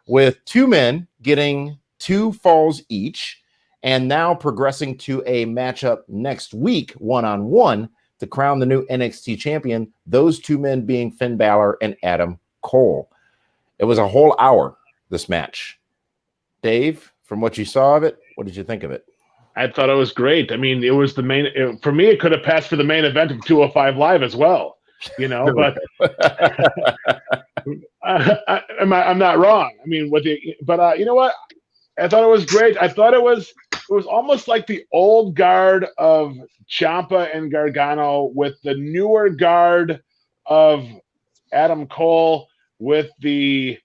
with two men getting 2 falls each and now progressing to a matchup next week, one-on-one, to crown the new NXT champion, those two men being Finn Balor and Adam Cole. It was a whole hour, this match. Dave, from what you saw of it, what did you think of it? I thought it was great. I mean, it was the main. For me, it could have passed for the main event of 205 Live as well. But I'm not wrong. I mean, but you know what? I thought it was great. I thought it was almost like the old guard of Ciampa and Gargano with the newer guard of Adam Cole with the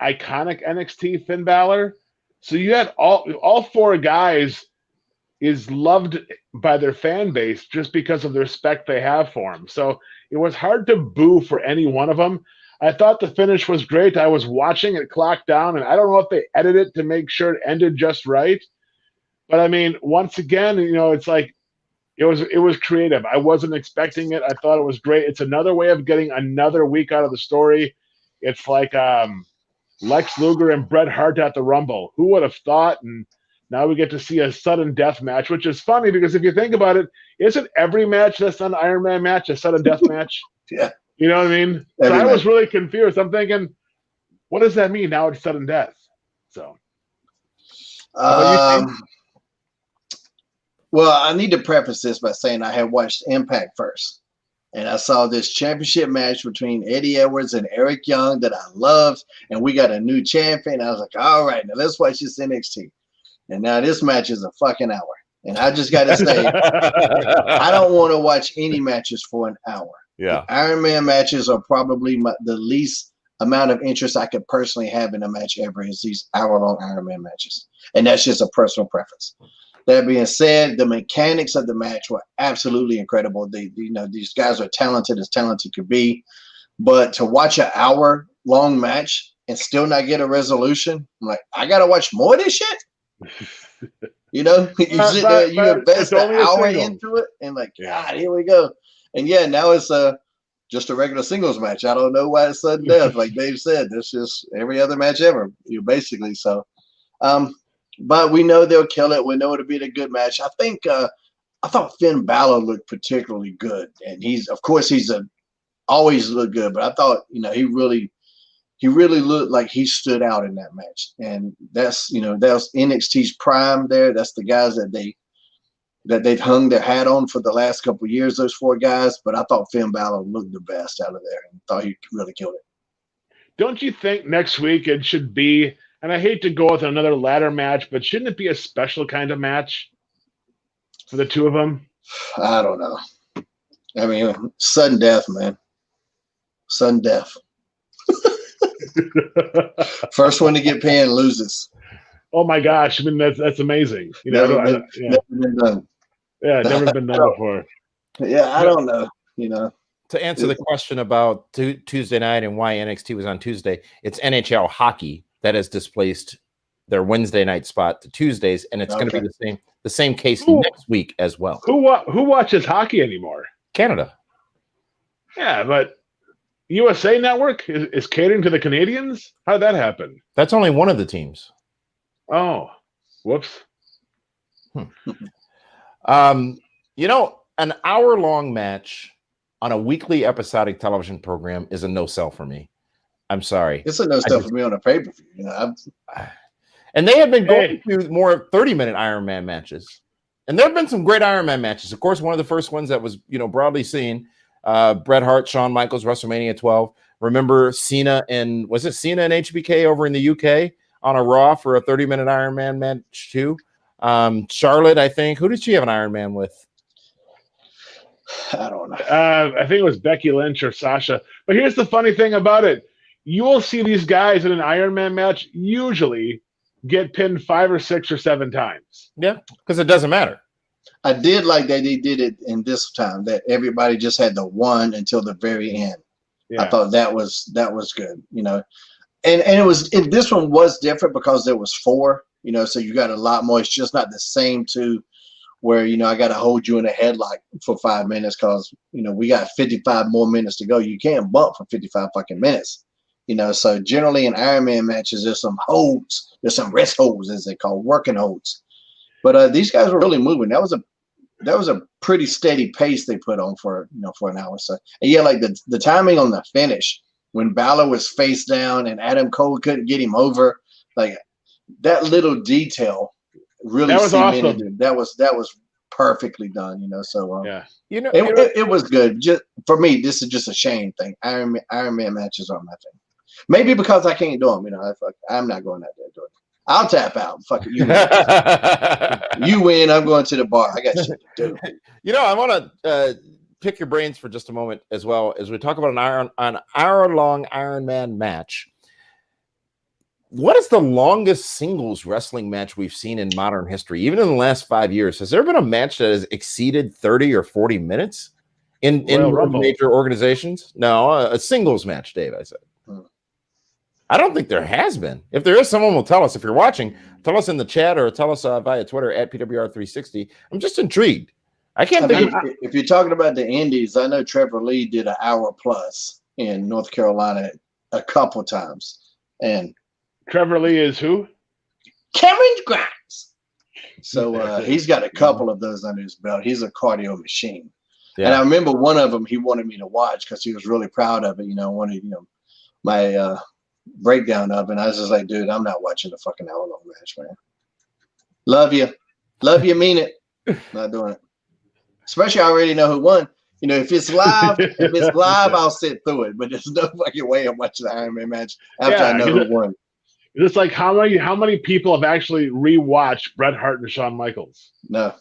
iconic NXT Finn Balor. So you had all four guys is loved by their fan base just because of the respect they have for him. So it was hard to boo for any one of them. I thought the finish was great. I was watching it clock down, and I don't know if they edited it to make sure it ended just right. But I mean, once again, it's like it was creative. I wasn't expecting it. I thought it was great. It's another way of getting another week out of the story. It's like Lex Luger and Bret Hart at the Rumble. Who would have thought? And now we get to see a sudden death match, which is funny because if you think about it, isn't every match that's not an Iron Man match a sudden death match? Yeah. You know what I mean? So I was really confused. I'm thinking, what does that mean? Now it's sudden death. So. Well, I need to preface this by saying I had watched Impact first. And I saw this championship match between Eddie Edwards and Eric Young that I loved. And we got a new champion. I was like, all right, now let's watch this NXT. And now this match is a fucking hour. And I just got to say, I don't want to watch any matches for an hour. Yeah. The Iron Man matches are probably the least amount of interest I could personally have in a match ever is these hour-long Iron Man matches. And that's just a personal preference. That being said, the mechanics of the match were absolutely incredible. These guys are talented as talented could be. But to watch an hour-long match and still not get a resolution, I'm like, I got to watch more of this shit? You sit there, you invest an hour into it, and like, God, here we go. And now it's just a regular singles match. I don't know why it's sudden death. Like Dave said, it's just every other match ever, basically. So, but we know they'll kill it. We know it'll be a good match. I think I thought Finn Balor looked particularly good, and he's always looked good. But I thought he really looked like he stood out in that match, and that's that was NXT's prime there. That's the guys that they've hung their hat on for the last couple of years, those four guys. But I thought Finn Balor looked the best out of there and thought he really killed it. Don't you think next week it should be, and I hate to go with another ladder match, but shouldn't it be a special kind of match for the two of them? I don't know. I mean, sudden death, man. Sudden death. First one to get pinned loses. Oh my gosh! I mean, that's amazing. Never been done. Yeah, never been done before. Yeah, I don't know. To answer the question about Tuesday night and why NXT was on Tuesday, it's NHL hockey that has displaced their Wednesday night spot to Tuesdays, and it's going to be the same case next week as well. Who watches hockey anymore? Canada. Yeah, but USA Network is catering to the Canadians? How did that happen? That's only one of the teams. Oh, whoops. An hour-long match on a weekly episodic television program is a no-sell for me. I'm sorry. It's a no-sell for me on a pay-per-view. And they have been going to more 30-minute Iron Man matches. And there have been some great Iron Man matches. Of course, one of the first ones that was, broadly seen, Bret Hart, Shawn Michaels, WrestleMania 12. Remember Cena and HBK over in the UK on a Raw for a 30-minute Iron Man match too? Charlotte, I think. Who did she have an Iron Man with? I don't know. I think it was Becky Lynch or Sasha. But here's the funny thing about it. You will see these guys in an Iron Man match usually get pinned 5 or 6 or 7 times. Yeah, because it doesn't matter. I did like that they did it in this time, that everybody just had the one until the very end. Yeah. I thought that was good, And this one was different because there was 4, so you got a lot more. It's just not the same two where, I got to hold you in a headlock for 5 minutes because, we got 55 more minutes to go. You can't bump for 55 fucking minutes, So generally in Iron Man matches, there's some holds. There's some rest holds, as they call working holds. But these guys were really moving. That was a pretty steady pace they put on for an hour. So and like the timing on the finish when Balor was face down and Adam Cole couldn't get him over, like that little detail That was awesome. it. That was perfectly done, So yeah, it was good. Just for me, this is just a shame thing. Iron Man matches are my thing. Maybe because I can't do them, I'm not going out there and do it. I'll tap out. Fuck it, you win. You win. I'm going to the bar. I got shit to do. I want to pick your brains for just a moment as well as we talk about an hour-long Iron Man match. What is the longest singles wrestling match we've seen in modern history, even in the last 5 years? Has there been a match that has exceeded 30 or 40 minutes in major organizations? No, a singles match, Dave, I said. I don't think there has been. If there is, someone will tell us. If you're watching, tell us in the chat or tell us via Twitter at PWR360. I'm just intrigued. I can't think of... If you're talking about the indies, I know Trevor Lee did an hour plus in North Carolina a couple times. And Trevor Lee is who? Cameron Grimes. So he's got a couple of those under his belt. He's a cardio machine. Yeah. And I remember one of them he wanted me to watch because he was really proud of it. Wanted my breakdown of it. And I was just like, dude, I'm not watching a fucking hour-long match, man. Love you, mean it. Not doing it. Especially I already know who won. If it's live, I'll sit through it. But there's no fucking way I'm watching the Iron Man match after I know who won. It's like how many people have actually rewatched Bret Hart and Shawn Michaels? No.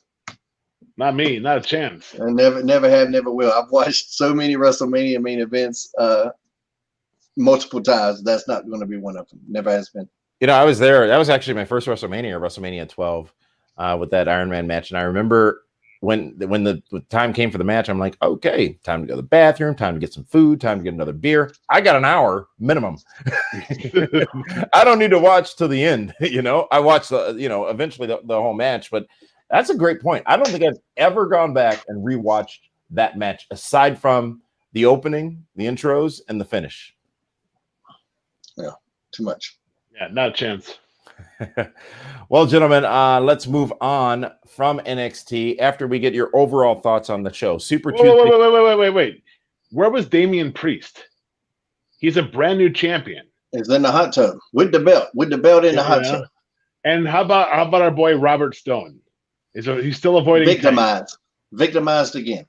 Not me, not a chance. I never have, never will. I've watched so many WrestleMania main events multiple times. That's not going to be one of them. Never has been. I was there. That was actually my first WrestleMania 12, with that Iron Man match. And I remember when the time came for the match, I'm like, okay, time to go to the bathroom, time to get some food, time to get another beer. I got an hour minimum. I don't need to watch till the end. I watched eventually the whole match, but that's a great point. I don't think I've ever gone back and rewatched that match aside from the opening, the intros, and the finish. Yeah, too much. Yeah, not a chance. Well, gentlemen, let's move on from NXT after we get your overall thoughts on the show. Super Tuesday. Wait. Where was Damian Priest? He's a brand new champion. He's in the hot tub with the belt in the hot tub. And how about our boy Robert Stone? He's still avoiding victimized again.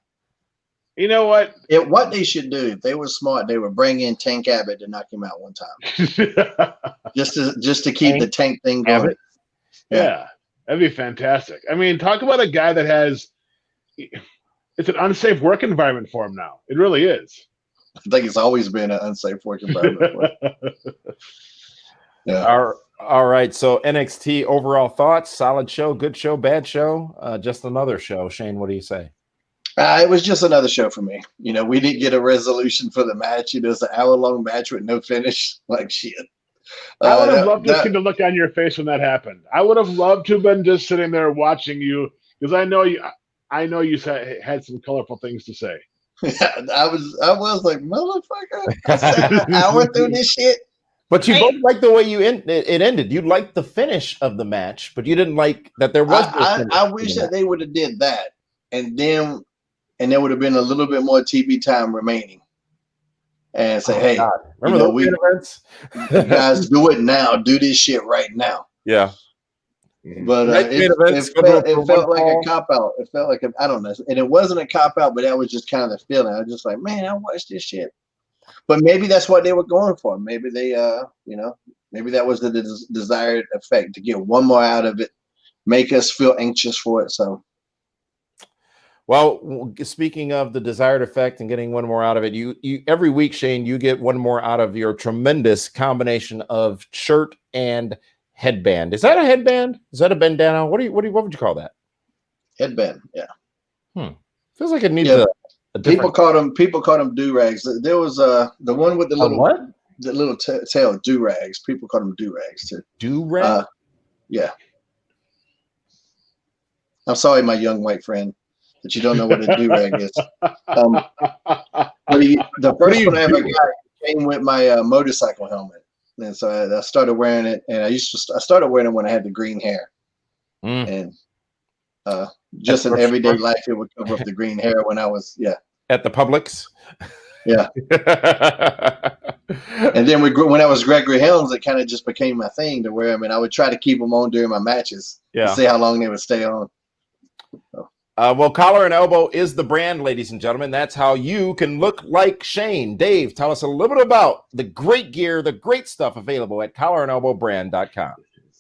You know what? What they should do, if they were smart, they would bring in Tank Abbott to knock him out one time. just to keep the Tank thing going. Yeah, that'd be fantastic. I mean, talk about a guy that it's an unsafe work environment for him now. It really is. I think it's always been an unsafe work environment for him. Yeah. All right. So NXT overall thoughts, solid show, good show, bad show, just another show. Shane, what do you say? It was just another show for me. We didn't get a resolution for the match. It's an hour-long match with no finish. Like shit. I would have loved to see the look on your face when that happened. I would have loved to have been just sitting there watching you because I know you had some colorful things to say. I was like, motherfucker, I sat an hour through this shit. But you both liked the way it ended. You liked the finish of the match, but you didn't like that there was. I wish that they would have did that, and there would have been a little bit more TV time remaining. And say, hey, God. Remember those events? You guys do it now. Do this shit right now. Yeah. But it felt like a cop out. It felt like I don't know, and it wasn't a cop out, but that was just kind of the feeling. I was just like, man, I watched this shit. But maybe that's what they were going for. Maybe they, maybe that was the desired effect, to get one more out of it, make us feel anxious for it. So. Well, speaking of the desired effect and getting one more out of it, you every week, Shane, you get one more out of your tremendous combination of shirt and headband. Is that a headband? Is that a bandana? What would you call that? Headband. Yeah. Feels like it needs a different... People call them do-rags. There was the one with the little what? The little tail, do-rags. People call them do-rags too. Do-rag? Yeah. I'm sorry, my young white friend, that you don't know what a do-rag is. The first one I ever got came with my motorcycle helmet. And so I started wearing it, and I started wearing it when I had the green hair. And just in everyday life, it would cover up the green hair when I was, at the Publix. Yeah. And then when I was Gregory Helms, it kind of just became my thing to where, I would try to keep them on during my matches to see how long they would stay on. So. Well, Collar and Elbow is the brand, ladies and gentlemen. That's how you can look like Shane. Dave, tell us a little bit about the great gear, the great stuff available at collarandelbowbrand.com.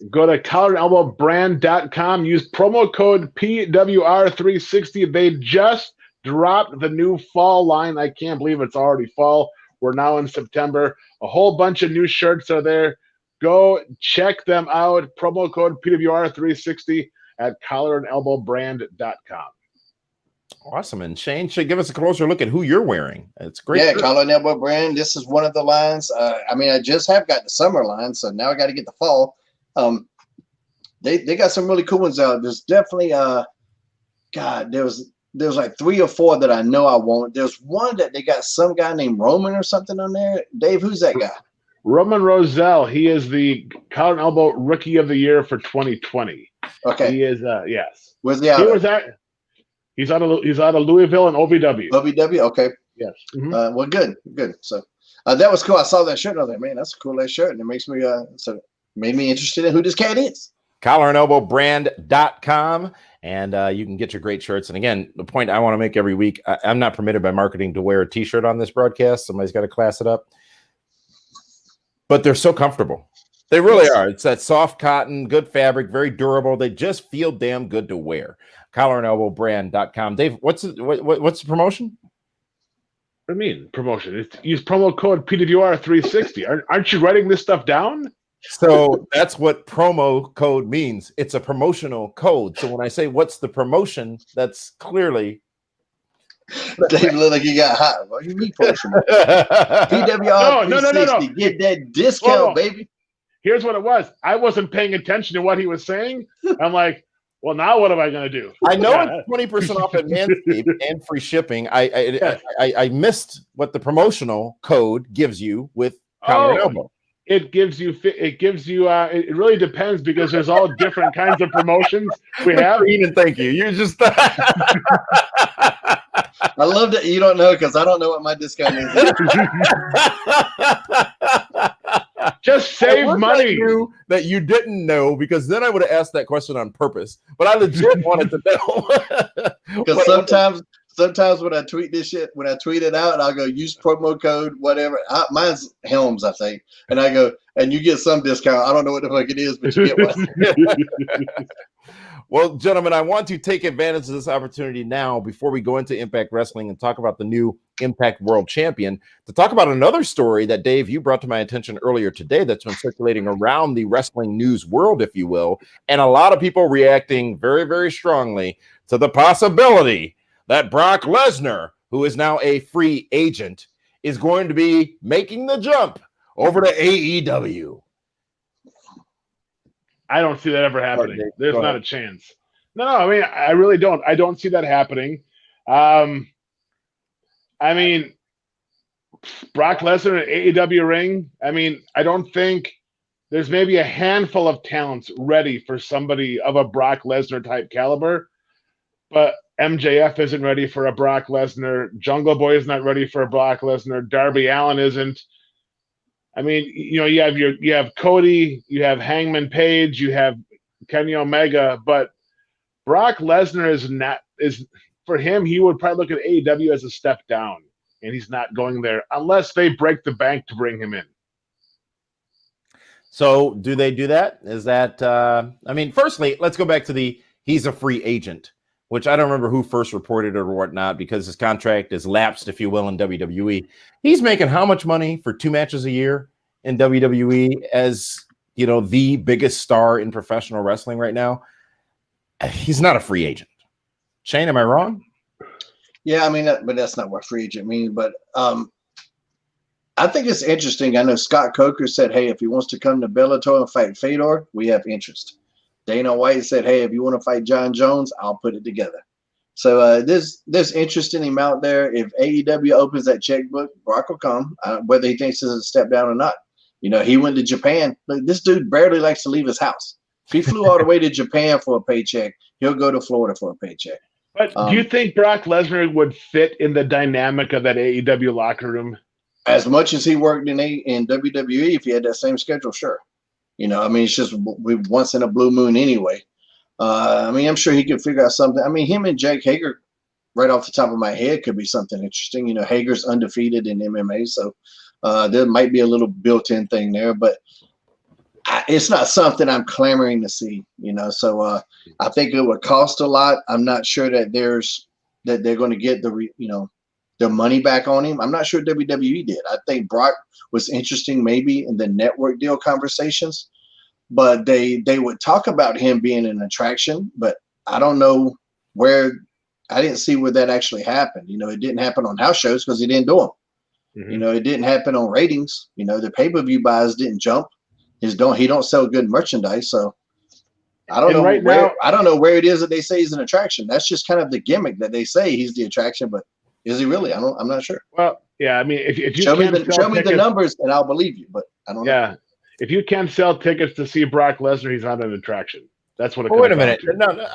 Go to collarandelbowbrand.com. Use promo code PWR360. They just dropped the new fall line. I can't believe it's already fall. We're now in September. A whole bunch of new shirts are there. Go check them out. Promo code PWR360 at collarandelbowbrand.com. Awesome. And Shane should give us a closer look at who you're wearing. It's great. Yeah, Collar and Elbow Brand. This is one of the lines. I just have got the summer line, so now I got to get the fall. They got some really cool ones out. There's definitely there's like 3 or 4 that I know I want. There's one that they got some guy named Roman or something on there. Dave, who's that guy? Roman Roselle. He is the Collar and Elbow Rookie of the Year for 2020. Okay. He is yes. Where's the out? He's out of Louisville and OVW. OVW, okay. Yes. Mm-hmm. Well, good. So that was cool. I saw that shirt. I was like, man, that's a cool ass shirt, and it makes me made me interested in who this cat is. collarandelbowbrand.com, and you can get your great shirts. And again, the point I want to make every week, I'm not permitted by marketing to wear a t-shirt on this broadcast. Somebody's got to class it up. But they're so comfortable. They really are. It's that soft cotton, good fabric, very durable. They just feel damn good to wear. collarandelbowbrand.com. Dave, what's the promotion? What do you mean promotion? Use promo code PWR360. Aren't you writing this stuff down? So that's what promo code means. It's a promotional code. So when I say what's the promotion, that's clearly. Dave look like you got hot. What do you mean promotional? PWR 360. No. Get that discount, baby. Here's what it was. I wasn't paying attention to what he was saying. I'm like, well, now what am I going to do? I know it's 20% off at Manscaped and free shipping. I missed what the promotional code gives you with Collar and Elbow. It really depends because there's all different kinds of promotions we have. And thank you. You're just. I love that you don't know because I don't know what my discount is. Just save money. That you didn't know, because then I would have asked that question on purpose. But I legit wanted to know. Because sometimes when I tweet this shit, when I tweet it out, I'll go use promo code whatever. Mine's Helms, I think, and I go and you get some discount. I don't know what the fuck it is, but you get one. Well, gentlemen, I want to take advantage of this opportunity now before we go into Impact Wrestling and talk about the new Impact World Champion, to talk about another story that, Dave, you brought to my attention earlier today that's been circulating around the wrestling news world, if you will, and a lot of people reacting very, very strongly to the possibility that Brock Lesnar, who is now a free agent, is going to be making the jump over to AEW. I don't see that ever happening. There's not a chance. No, I mean, I really don't. I don't see that happening. I mean, Brock Lesnar in AEW ring. I mean, I don't think there's maybe a handful of talents ready for somebody of a Brock Lesnar type caliber, but MJF isn't ready for a Brock Lesnar. Jungle Boy is not ready for a Brock Lesnar. Darby Allin isn't. I mean, you have Cody, you have Hangman Page, you have Kenny Omega, but Brock Lesnar is for him, he would probably look at AEW as a step down, and he's not going there unless they break the bank to bring him in. So do they do that? Is that, I mean, firstly, let's go back to he's a free agent, which I don't remember who first reported it or whatnot, because his contract is lapsed, if you will, in WWE. He's making how much money for 2 matches a year in WWE as, you know, the biggest star in professional wrestling right now? He's not a free agent. Shane, am I wrong? Yeah, I mean, but that's not what free agent means. But I think it's interesting. I know Scott Coker said, hey, if he wants to come to Bellator and fight Fedor, we have interest. Dana White said, hey, if you want to fight John Jones, I'll put it together. So there's interest in him out there. If AEW opens that checkbook, Brock will come, whether he thinks it's a step down or not. You know, he went to Japan. Look, this dude barely likes to leave his house. If he flew all the way to Japan for a paycheck, he'll go to Florida for a paycheck. But do you think Brock Lesnar would fit in the dynamic of that AEW locker room? as much as he worked in WWE, if he had that same schedule, sure. You know, I mean, it's just we once in a blue moon anyway. I mean, I'm sure he could figure out something. I mean, him and Jake Hager, right off the top of my head, could be something interesting. You know, Hager's undefeated in MMA, so there might be a little built-in thing there, but it's not something I'm clamoring to see. You know, so I think it would cost a lot. I'm not sure that they're going to get their money back on him. I'm not sure WWE did. I think Brock was interesting maybe in the network deal conversations, but they would talk about him being an attraction, but I don't know where. I didn't see where that actually happened. You know, it didn't happen on house shows because he didn't do them. Mm-hmm. You know, it didn't happen on ratings. You know, the pay-per-view buys didn't jump. He don't sell good merchandise, so I don't know I don't know where it is that they say he's an attraction. That's just kind of the gimmick that they say he's the attraction, but is he really? I'm not sure. Well, yeah, I mean, if you show me the numbers and I'll believe you, but I don't know. Yeah, if you can't sell tickets to see Brock Lesnar, he's not an attraction. That's what it comes. Wait a minute. No,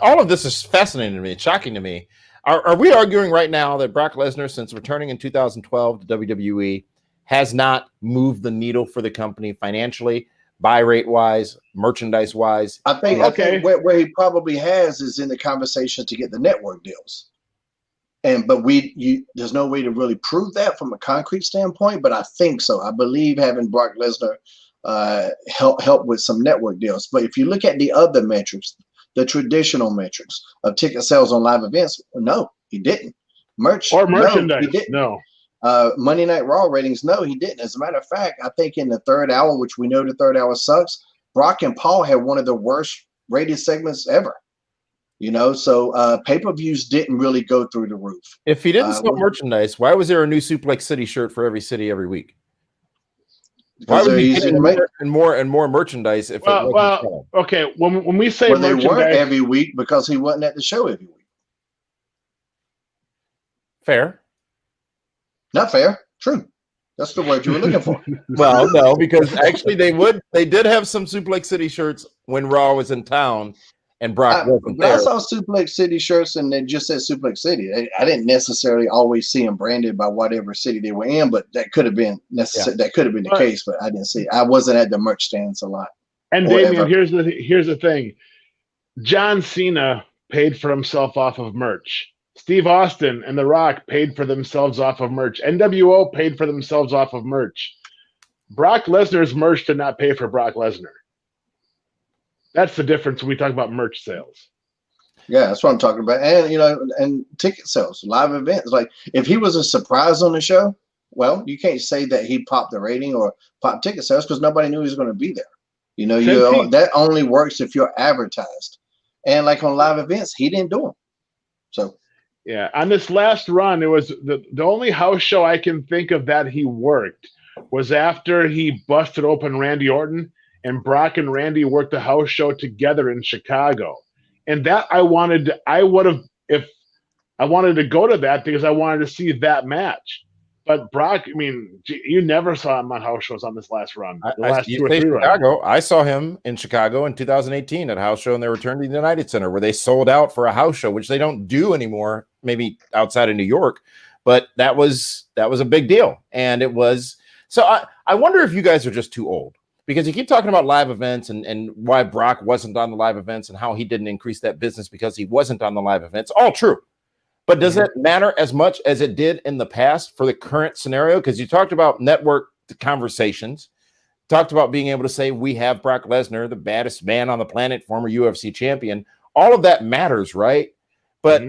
all of this is fascinating to me. It's shocking to me. Are we arguing right now that Brock Lesnar, since returning in 2012 to WWE, has not moved the needle for the company financially, buy rate wise, merchandise wise? I think where he probably has is in the conversation to get the network deals. But there's no way to really prove that from a concrete standpoint, but I think so. I believe having Brock Lesnar help with some network deals. But if you look at the other metrics, the traditional metrics of ticket sales on live events, no, he didn't. Merchandise, no, he didn't. No. Monday Night Raw ratings, no, he didn't. As a matter of fact, I think in the third hour, which we know the third hour sucks, Brock and Paul had one of the worst rated segments ever. You know, so pay-per-views didn't really go through the roof. If he didn't sell merchandise, why was there a new Suplex City shirt for every city every week? Why would he get more and more merchandise? If okay, when we say they weren't every week because he wasn't at the show every week. Fair. Not fair. True. That's the word you were looking for. Well, no, because actually they did have some Suplex City shirts when Raw was in town. And Brock wasn't there. I saw Suplex City shirts and they just said Suplex City. I didn't necessarily always see them branded by whatever city they were in, but that could have been necessary. Yeah. That could have been the case, but I didn't see it. I wasn't at the merch stands a lot. And Damian, here's the thing. John Cena paid for himself off of merch. Steve Austin and The Rock paid for themselves off of merch. NWO paid for themselves off of merch. Brock Lesnar's merch did not pay for Brock Lesnar. That's the difference when we talk about merch sales. Yeah, that's what I'm talking about. And, you know, and ticket sales, live events. Like, if he was a surprise on the show, well, you can't say that he popped the rating or popped ticket sales because nobody knew he was going to be there. You know, that only works if you're advertised. And, like, on live events, he didn't do them. So. Yeah, on this last run, it was the only house show I can think of that he worked was after he busted open Randy Orton. And Brock and Randy worked the house show together in Chicago. And that I wanted to go to that because I wanted to see that match. But Brock, I mean, you never saw him on house shows on this last run. I saw him in Chicago in 2018 at a house show, and they returned to the United Center where they sold out for a house show, which they don't do anymore, maybe outside of New York. But that was a big deal. And it was so I wonder if you guys are just too old. Because you keep talking about live events and why Brock wasn't on the live events and how he didn't increase that business because he wasn't on the live events. All true. But does it matter as much as it did in the past for the current scenario? Because you talked about network conversations, talked about being able to say we have Brock Lesnar, the baddest man on the planet, former UFC champion. All of that matters, right? But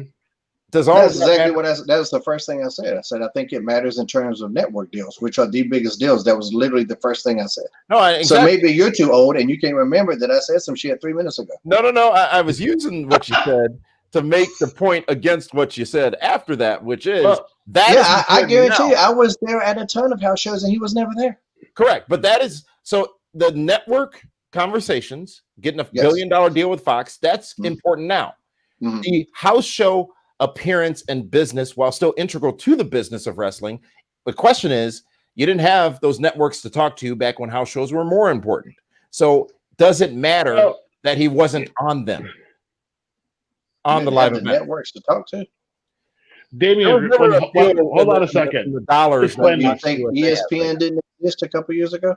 does all that's exactly what that was the first thing I said. I said I think it matters in terms of network deals, which are the biggest deals. That was literally the first thing I said. No, exactly. So maybe you're too old and you can't remember that I said some shit 3 minutes ago. No. I was using what you said to make the point against what you said after that, which is I guarantee you, I was there at a ton of house shows and he was never there. Correct, but that is so the network conversations, getting a $1 billion deal with Fox, that's important now. Mm-hmm. The house show appearance and business, while still integral to the business of wrestling, the question is, you didn't have those networks to talk to back when house shows were more important. So does it matter that he wasn't on them? On the live event. Networks to talk to. Damien, hold on a second. The dollars. Do you think ESPN didn't exist a couple years ago?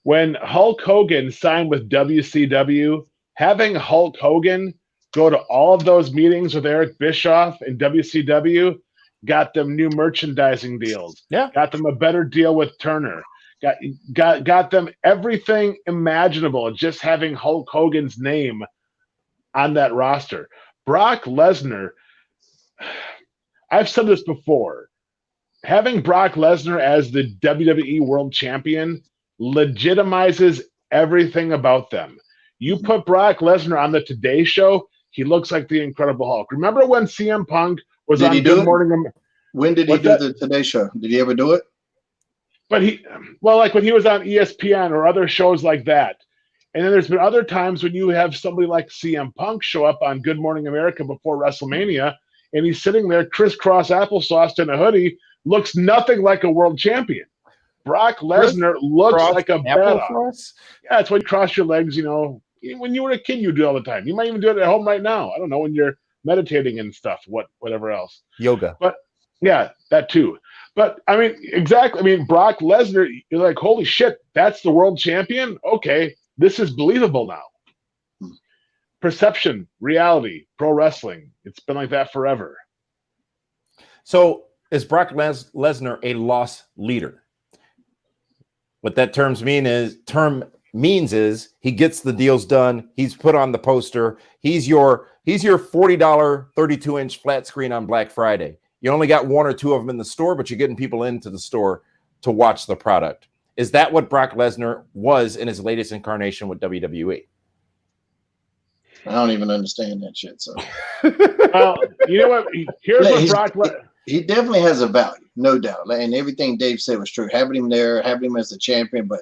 When Hulk Hogan signed with WCW, having Hulk Hogan go to all of those meetings with Eric Bischoff and WCW got them new merchandising deals. Yeah. Got them a better deal with Turner. Got them everything imaginable just having Hulk Hogan's name on that roster. Brock Lesnar, I've said this before, having Brock Lesnar as the WWE World Champion legitimizes everything about them. You put Brock Lesnar on the Today Show, he looks like the Incredible Hulk. Remember when CM Punk was on Good Morning? When did he do the Today Show? Did he ever do it? But like when he was on ESPN or other shows like that. And then there's been other times when you have somebody like CM Punk show up on Good Morning America before WrestleMania, and he's sitting there crisscross applesauce in a hoodie, looks nothing like a world champion. Brock Lesnar looks like a badass. Yeah, it's when you cross your legs, when you were a kid, you do it all the time. You might even do it at home right now. I don't know, when you're meditating and stuff, whatever else. Yoga. But yeah, that too. But I mean, exactly. I mean, Brock Lesnar, you're like, holy shit, that's the world champion? Okay, this is believable now. Perception, reality, pro wrestling. It's been like that forever. So is Brock Lesnar a loss leader? What that term means is he gets the deals done. He's put on the poster. He's your $40 32-inch flat screen on Black Friday. You only got one or two of them in the store, but you're getting people into the store to watch the product. Is that what Brock Lesnar was in his latest incarnation with WWE? I don't even understand that shit. So, well, you know what? Here's what Brock Lesnar. He definitely has a value, no doubt. And everything Dave said was true. Having him there, having him as the champion, but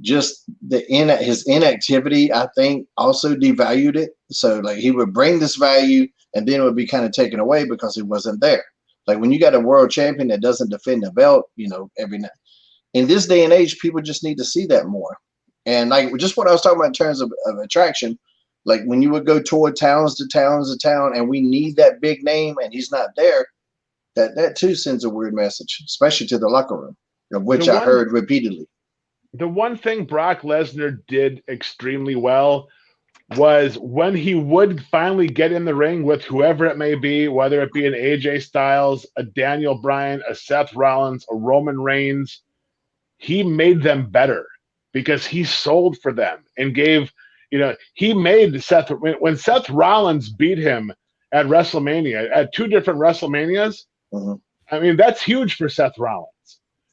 just his inactivity, I think, also devalued it. So, like, he would bring this value, and then it would be kind of taken away because he wasn't there. Like, when you got a world champion that doesn't defend the belt, every night. In this day and age, people just need to see that more. And like just what I was talking about in terms of attraction, like when you would go tour towns to town, and we need that big name, and he's not there, that too sends a weird message, especially to the locker room, of which I heard repeatedly. The one thing Brock Lesnar did extremely well was when he would finally get in the ring with whoever it may be, whether it be an AJ Styles, a Daniel Bryan, a Seth Rollins, a Roman Reigns, he made them better because he sold for them and gave, he made Seth, when Seth Rollins beat him at WrestleMania, at two different WrestleManias, I mean, that's huge for Seth Rollins.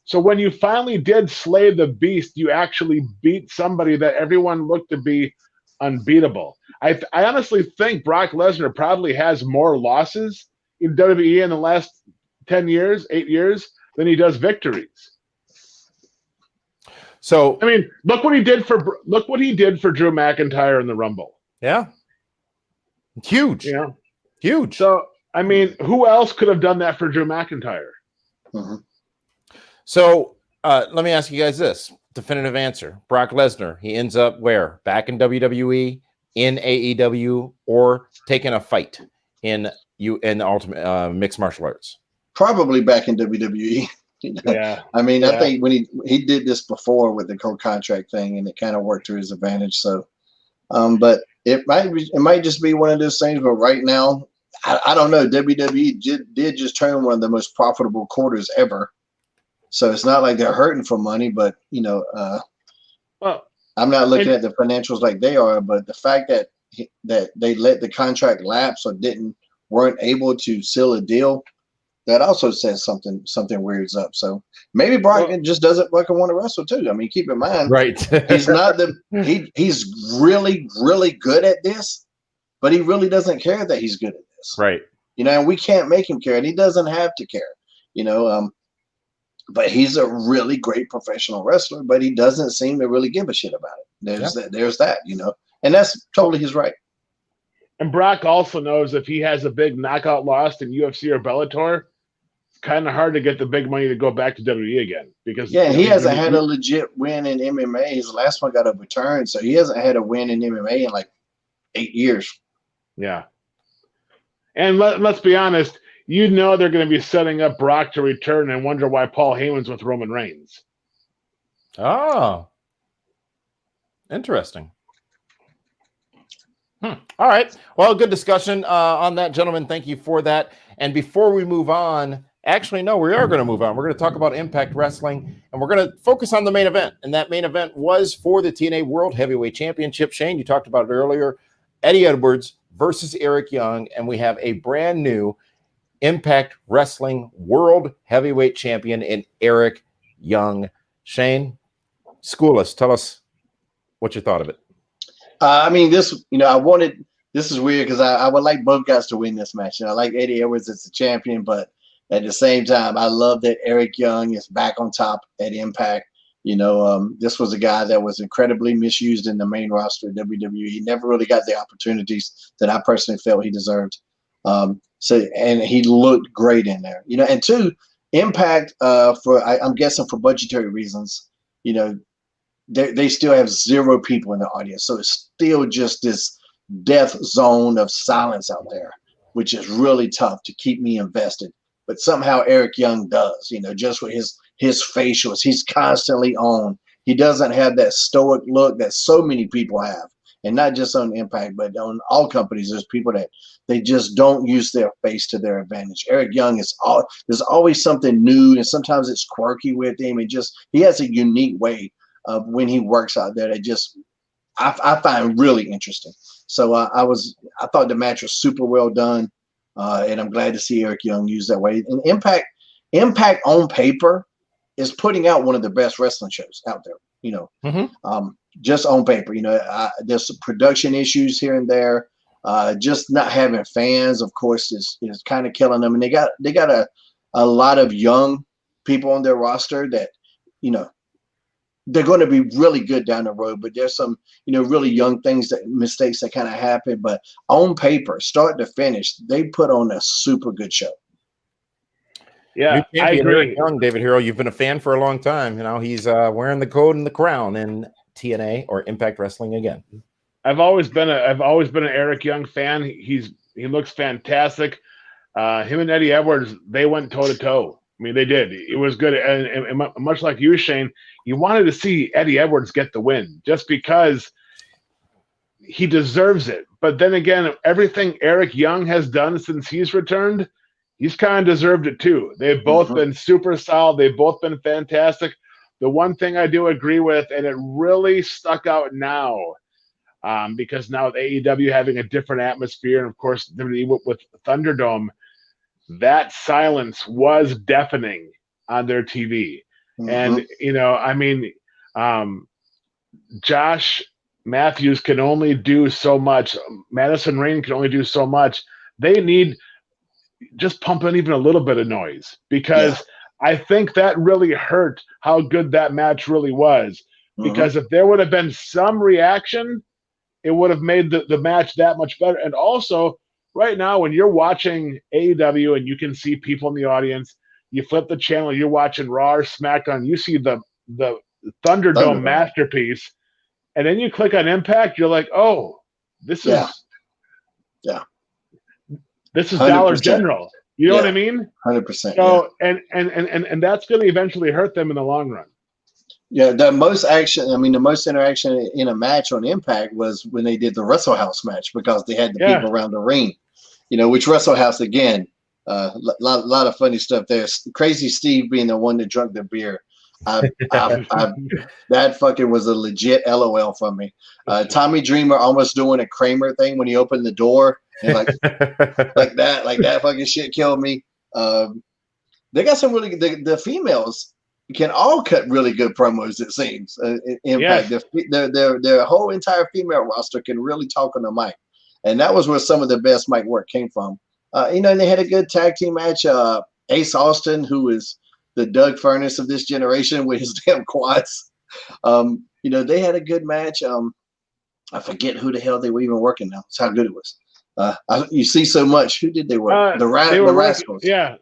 So when you finally did slay the beast, you actually beat somebody that everyone looked to be unbeatable. I honestly think Brock Lesnar probably has more losses in WWE in the last 8 years, than he does victories. So I mean, look what he did for Drew McIntyre in the Rumble. Yeah, huge. Huge. So I mean, who else could have done that for Drew McIntyre? So let me ask you guys this definitive answer: Brock Lesnar, he ends up where? Back in WWE, in AEW, or taking a fight in the Ultimate Mixed Martial Arts? Probably back in WWE. Yeah. I mean, I think when he did this before with the co-contract thing, and it kind of worked to his advantage. So, but it might just be one of those things. But right now, I don't know. WWE did just turn one of the most profitable quarters ever. So it's not like they're hurting for money, but well, I'm not looking at the financials like they are. But the fact that they let the contract lapse or weren't able to seal a deal, that also says something weird's up. So maybe Brock just doesn't fucking want to wrestle too. I mean, keep in mind, right? He's not he's really, really good at this, but he really doesn't care that he's good at this, right? And we can't make him care, and he doesn't have to care, But he's a really great professional wrestler, but he doesn't seem to really give a shit about it. There's that, and that's totally his right. And Brock also knows if he has a big knockout loss in UFC or Bellator, it's kind of hard to get the big money to go back to WWE again because he hasn't had a legit win in MMA. His last one got overturned, so he hasn't had a win in MMA in like 8 years. Yeah, and let's be honest, you know they're going to be setting up Brock to return and wonder why Paul Heyman's with Roman Reigns. Oh, interesting. All right. Well, good discussion on that, gentlemen. Thank you for that. And before we move on, actually, no, we are going to move on. We're going to talk about Impact Wrestling, and we're going to focus on the main event. And that main event was for the TNA World Heavyweight Championship. Shane, you talked about it earlier. Eddie Edwards versus Eric Young, and we have a brand new Impact Wrestling World Heavyweight Champion in Eric Young. Shane, school us. Tell us what you thought of it. I mean, this is weird because I would like both guys to win this match. I like Eddie Edwards as the champion, but at the same time, I love that Eric Young is back on top at Impact. This was a guy that was incredibly misused in the main roster of WWE. He never really got the opportunities that I personally felt he deserved. And he looked great in there. And two, Impact, I'm guessing for budgetary reasons, they still have 0 people in the audience. So it's still just this death zone of silence out there, which is really tough to keep me invested. But somehow Eric Young does, just with his facials. He's constantly on. He doesn't have that stoic look that so many people have. And not just on Impact, but on all companies, there's people that they just don't use their face to their advantage. Eric Young there's always something new, and sometimes it's quirky with him. He has a unique way of when he works out there that I find really interesting. So I thought the match was super well done, and I'm glad to see Eric Young use that way. And Impact on paper is putting out one of the best wrestling shows out there. Just on paper. There's some production issues here and there. Just not having fans, of course, is kind of killing them. And they got a lot of young people on their roster that they're going to be really good down the road, but there's some, really young mistakes that kind of happen. But on paper, start to finish, they put on a super good show. Yeah, I agree. Eric Young, David Hero, you've been a fan for a long time. He's wearing the gold and the crown in TNA or Impact Wrestling again. I've always been an Eric Young fan. He looks fantastic. Him and Eddie Edwards, they went toe to toe. I mean, they did. It was good. And much like you, Shane, you wanted to see Eddie Edwards get the win just because he deserves it. But then again, everything Eric Young has done since he's returned, he's kind of deserved it too. They've both been super solid. They've both been fantastic. The one thing I do agree with, and it really stuck out now, because now with AEW having a different atmosphere, and of course with Thunderdome, that silence was deafening on their TV. And, Josh Matthews can only do so much. Madison Rayne can only do so much. They need just pump in even a little bit of noise, because I think that really hurt how good that match really was. Because if there would have been some reaction, it would have made the match that much better. And also, right now, when you're watching AEW and you can see people in the audience, you flip the channel, you're watching Raw or SmackDown, you see the Thunderdome masterpiece, and then you click on Impact, you're like, oh, this is this is 100%. Dollar General. You know what I mean? 100%. So and that's going to eventually hurt them in the long run. Yeah, the most interaction in a match on Impact was when they did the Wrestle House match, because they had the people around the ring. Which Wrestle House, again, lot of funny stuff there. Crazy Steve being the one that drank the beer. That fucking was a legit LOL for me. Tommy Dreamer almost doing a Kramer thing when he opened the door, and like that fucking shit killed me. They got some really the females can all cut really good promos, it seems. Impact, their whole entire female roster can really talk on the mic, and that was where some of the best mic work came from. And they had a good tag team match. Ace Austin, who is the Doug Furnace of this generation with his damn quads. They had a good match. I forget who the hell they were even working now. That's how good it was. You see so much. Who did they work? The Rascals. Yeah.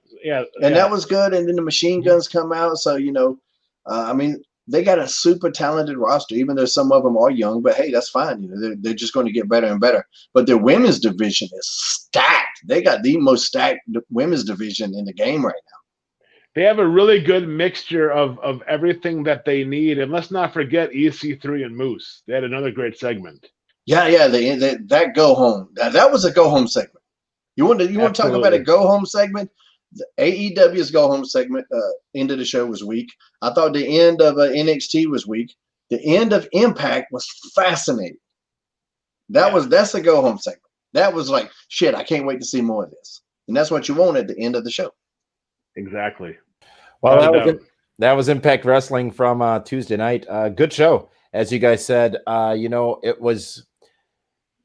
And that was good. And then the Machine Guns come out. So, they got a super talented roster, even though some of them are young. But, hey, that's fine. They're just going to get better and better. But their women's division is stacked. stacked. They got the most stacked women's division in the game right now. They have a really good mixture of everything that they need. And let's not forget EC3 and Moose. They had another great segment. Yeah. That go home. That was a go home segment. You want to talk about a go home segment? The AEW's go home segment, end of the show was weak. I thought the end of NXT was weak. The end of Impact was fascinating. That's a go home segment. That was like, shit, I can't wait to see more of this. And that's what you want at the end of the show. Exactly. Well, that was Impact Wrestling from Tuesday night. Good show, as you guys said. It was.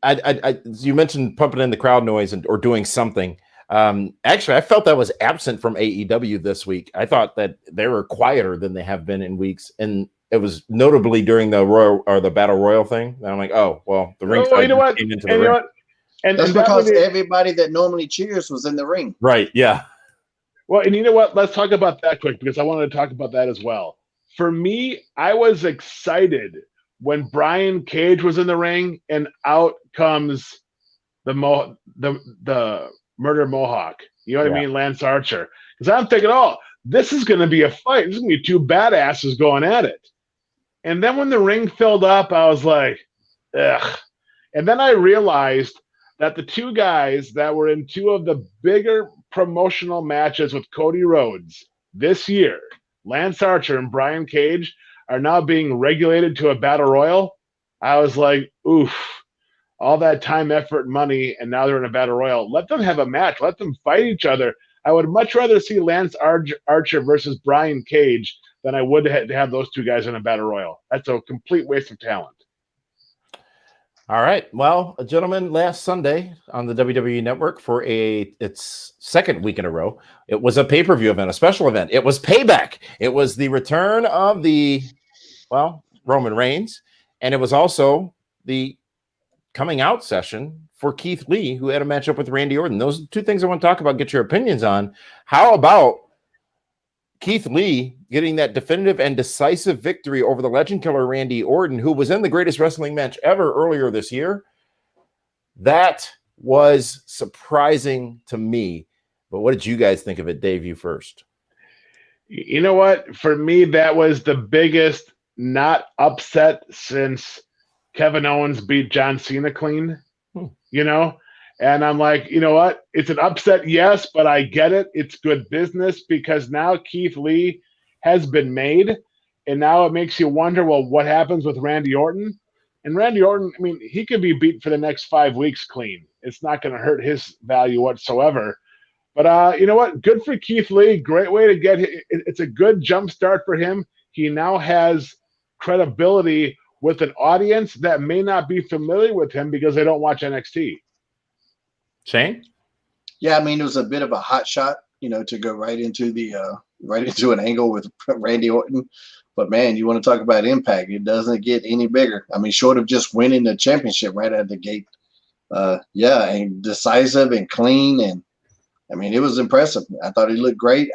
You mentioned pumping in the crowd noise or doing something. Actually, I felt that was absent from AEW this week. I thought that they were quieter than they have been in weeks, and it was notably during the Royal or the Battle Royal thing. And I'm like, oh well, the ring came into the ring. And that's because everybody that normally cheers was in the ring. Right? Yeah. Well, and you know what? Let's talk about that quick because I wanted to talk about that as well. For me, I was excited when Brian Cage was in the ring and out comes the Murder Mohawk. You know what I mean? Lance Archer. Because I'm thinking, this is going to be a fight. This is going to be two badasses going at it. And then when the ring filled up, I was like, ugh. And then I realized that the two guys that were in two of the bigger promotional matches with Cody Rhodes this year, Lance Archer and Brian Cage, are now being regulated to a battle royal. I was like, oof, all that time, effort, money, and now they're in a battle royal. Let them have a match. Let them fight each other. I would much rather see Lance Archer versus Brian Cage than I would to have those two guys in a battle royal. That's a complete waste of talent. All right. Well, gentlemen, last Sunday on the WWE Network for its second week in a row, it was a pay-per-view event, a special event. It was Payback. It was the return of Roman Reigns, and it was also the coming out session for Keith Lee, who had a matchup with Randy Orton. Those are two things I want to talk about, get your opinions on. How about Keith Lee getting that definitive and decisive victory over the legend killer Randy Orton, who was in the greatest wrestling match ever earlier this year? That was surprising to me. But what did you guys think of it? Dave, you first. You know what? For me, that was the biggest not upset since Kevin Owens beat John Cena clean, And I'm like, you know what? It's an upset, yes, but I get it. It's good business because now Keith Lee has been made, and now it makes you wonder, well, what happens with Randy Orton? And Randy Orton, I mean, he could be beat for the next 5 weeks clean. It's not going to hurt his value whatsoever. But you know what? Good for Keith Lee. Great way to get – it's a good jump start for him. He now has credibility with an audience that may not be familiar with him because they don't watch NXT. Shane? Yeah, I mean, it was a bit of a hot shot, to go right into an angle with Randy Orton. But man, you want to talk about impact? It doesn't get any bigger. I mean, short of just winning the championship right out of the gate. And decisive and clean, and I mean, it was impressive. I thought he looked great.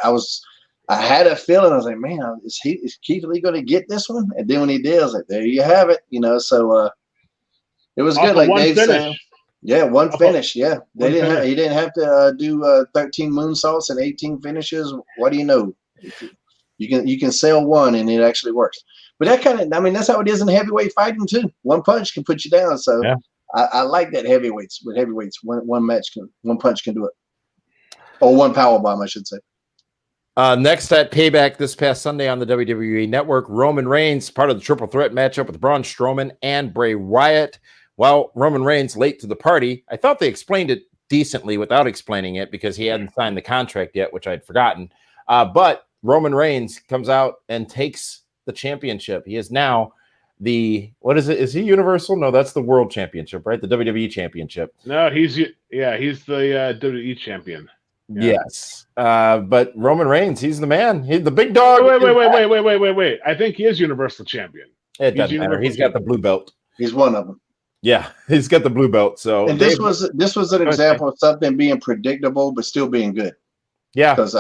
I had a feeling. I was like, man, is Keith Lee going to get this one? And then when he did, I was like, there you have it. So it was good. Like Dave said. Yeah, one finish. Yeah, he didn't have to do 13 moonsaults and 18 finishes. What do you know? You can sell one and it actually works. But that's how it is in heavyweight fighting too. One punch can put you down. So yeah. I like that with heavyweights. One punch can do it, or one power bomb, I should say. Next at Payback this past Sunday on the WWE Network, Roman Reigns, part of the triple threat matchup with Braun Strowman and Bray Wyatt. Well, Roman Reigns late to the party. I thought they explained it decently without explaining it because he hadn't signed the contract yet, which I'd forgotten. But Roman Reigns comes out and takes the championship. He is now what is it? Is he Universal? No, that's the World Championship, right? The WWE Championship. No, he's the WWE champion. Yeah. Yes. But Roman Reigns, he's the man. He's the big dog. Wait. I think he is Universal champion. It doesn't matter. He's got the blue belt. He's one of them. Yeah, he's got the blue belt. So, and this was an example of something being predictable but still being good. Yeah, because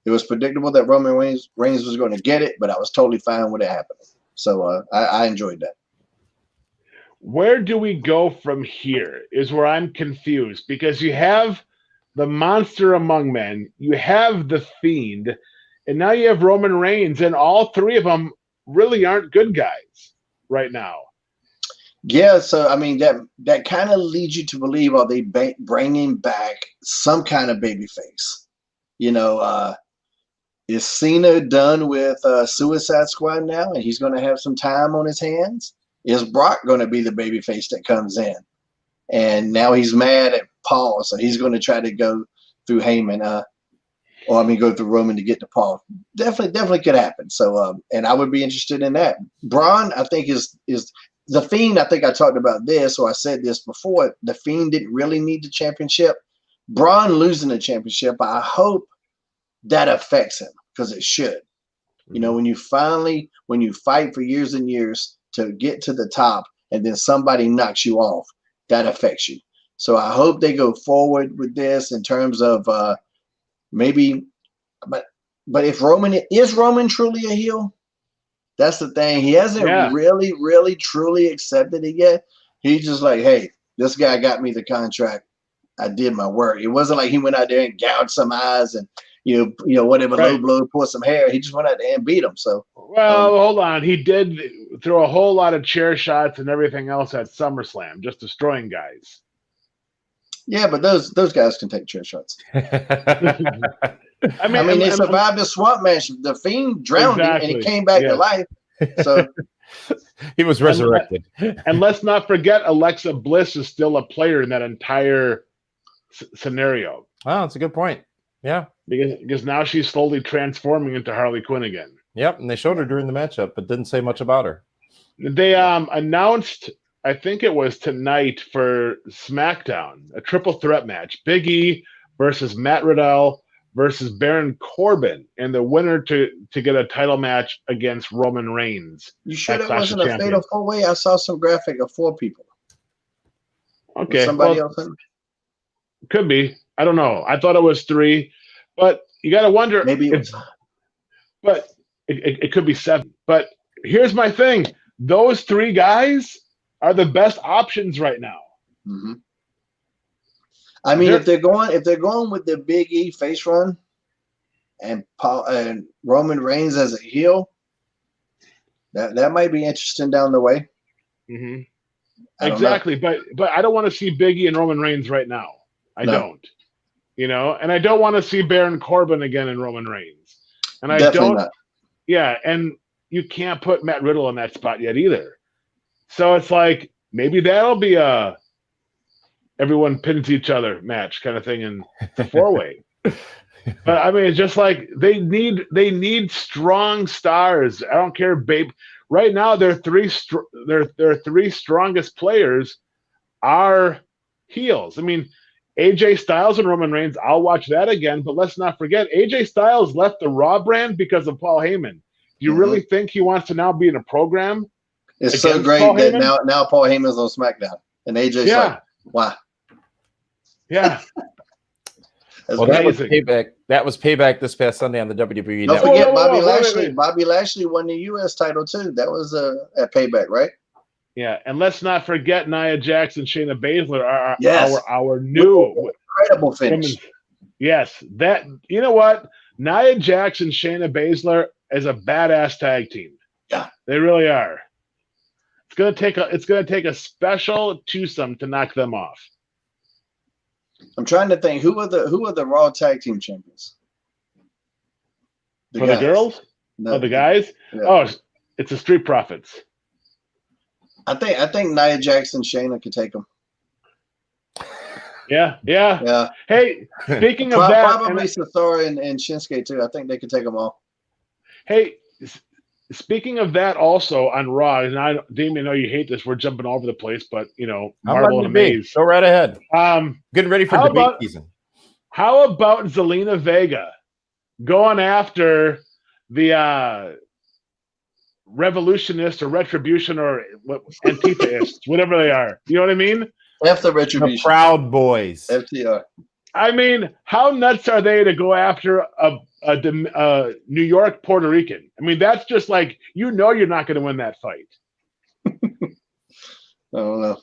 it was predictable that Roman Reigns was going to get it, but I was totally fine with it happening. So I enjoyed that. Where do we go from here is where I'm confused because you have the monster among men. You have the Fiend, and now you have Roman Reigns, and all three of them really aren't good guys right now. Yeah, so I mean that kind of leads you to believe, are they bringing back some kind of baby face? Is Cena done with Suicide Squad now, and he's going to have some time on his hands? Is Brock going to be the baby face that comes in? And now he's mad at Paul, so he's going to try to go through Heyman, go through Roman to get to Paul. Definitely could happen. So, and I would be interested in that. Braun, I think, is the Fiend. I think I talked about this, or I said this before. The Fiend didn't really need the championship. Braun losing the championship, I hope that affects him, because it should. When you fight for years and years to get to the top, and then somebody knocks you off, that affects you. So I hope they go forward with this in terms of maybe, but if Roman truly a heel? That's the thing. He hasn't really, really, truly accepted it yet. He's just like, hey, this guy got me the contract. I did my work. It wasn't like he went out there and gouged some eyes and whatever, low blow, pull some hair. He just went out there and beat him. So, hold on. He did throw a whole lot of chair shots and everything else at SummerSlam, just destroying guys. Yeah, but those guys can take chair shots. I mean, they survived the swamp match. The Fiend drowned him, and he came back to life. So he was resurrected. And let's not forget, Alexa Bliss is still a player in that entire scenario. Oh, that's a good point. Yeah, because now she's slowly transforming into Harley Quinn again. Yep, and they showed her during the matchup, but didn't say much about her. They announced, I think it was tonight for SmackDown, a triple threat match: Big E versus Matt Riddle versus Baron Corbin, and the winner to get a title match against Roman Reigns. You sure that wasn't a fatal 4-way? I saw some graphic of 4 people. Okay, was somebody else in? Could be. I don't know. I thought it was 3, but you got to wonder. Maybe it was. But it could be 7. But here's my thing: those 3 guys are the best options right now. Mm-hmm. I mean, if they're going with the Big E face run and Roman Reigns as a heel, that might be interesting down the way. Mm-hmm. Exactly, but I don't want to see Big E and Roman Reigns right now. I don't. And I don't want to see Baron Corbin again in Roman Reigns. And I Definitely not. Yeah, and you can't put Matt Riddle in that spot yet either. So it's like, maybe that'll be a everyone pins each other match kind of thing in 4-way. But I mean, it's just like they need strong stars. I don't care, babe. Right now, their 3 strongest players are heels. I mean, AJ Styles and Roman Reigns, I'll watch that again, but let's not forget, AJ Styles left the Raw brand because of Paul Heyman. Do you really think he wants to now be in a program? It's so great that now Paul Heyman's on SmackDown, and AJ's like, wow. Yeah. Well, that was payback. That was payback this past Sunday on the WWE Don't Network. forget Bobby Lashley. Bobby Lashley won the U.S. title too. That was at payback, right? Yeah, and let's not forget Nia Jax and Shayna Baszler are our new incredible finish. Yes, that you know what? Nia Jax and Shayna Baszler is a badass tag team. Yeah, they really are. It's gonna take a special twosome to knock them off. I'm trying to think who are the Raw tag team champions? The girls? No, the guys? Yeah. Oh, it's the Street Profits. I think Nia Jax and Shayna could take them. Yeah. Hey, speaking of that, probably Sasora and Shinsuke too. I think they could take them all. Hey, speaking of that, also on Raw, and Damien, I know you hate this. We're jumping all over the place, but marvel and amaze. Go right ahead. Getting ready for debate season. How about Zelina Vega going after the revolutionists or retribution or Antifa-ists, whatever they are? You know what I mean? F the retribution. The Proud Boys. FTR. I mean, how nuts are they to go after a New York Puerto Rican? I mean, that's just like, you're not going to win that fight. I don't know.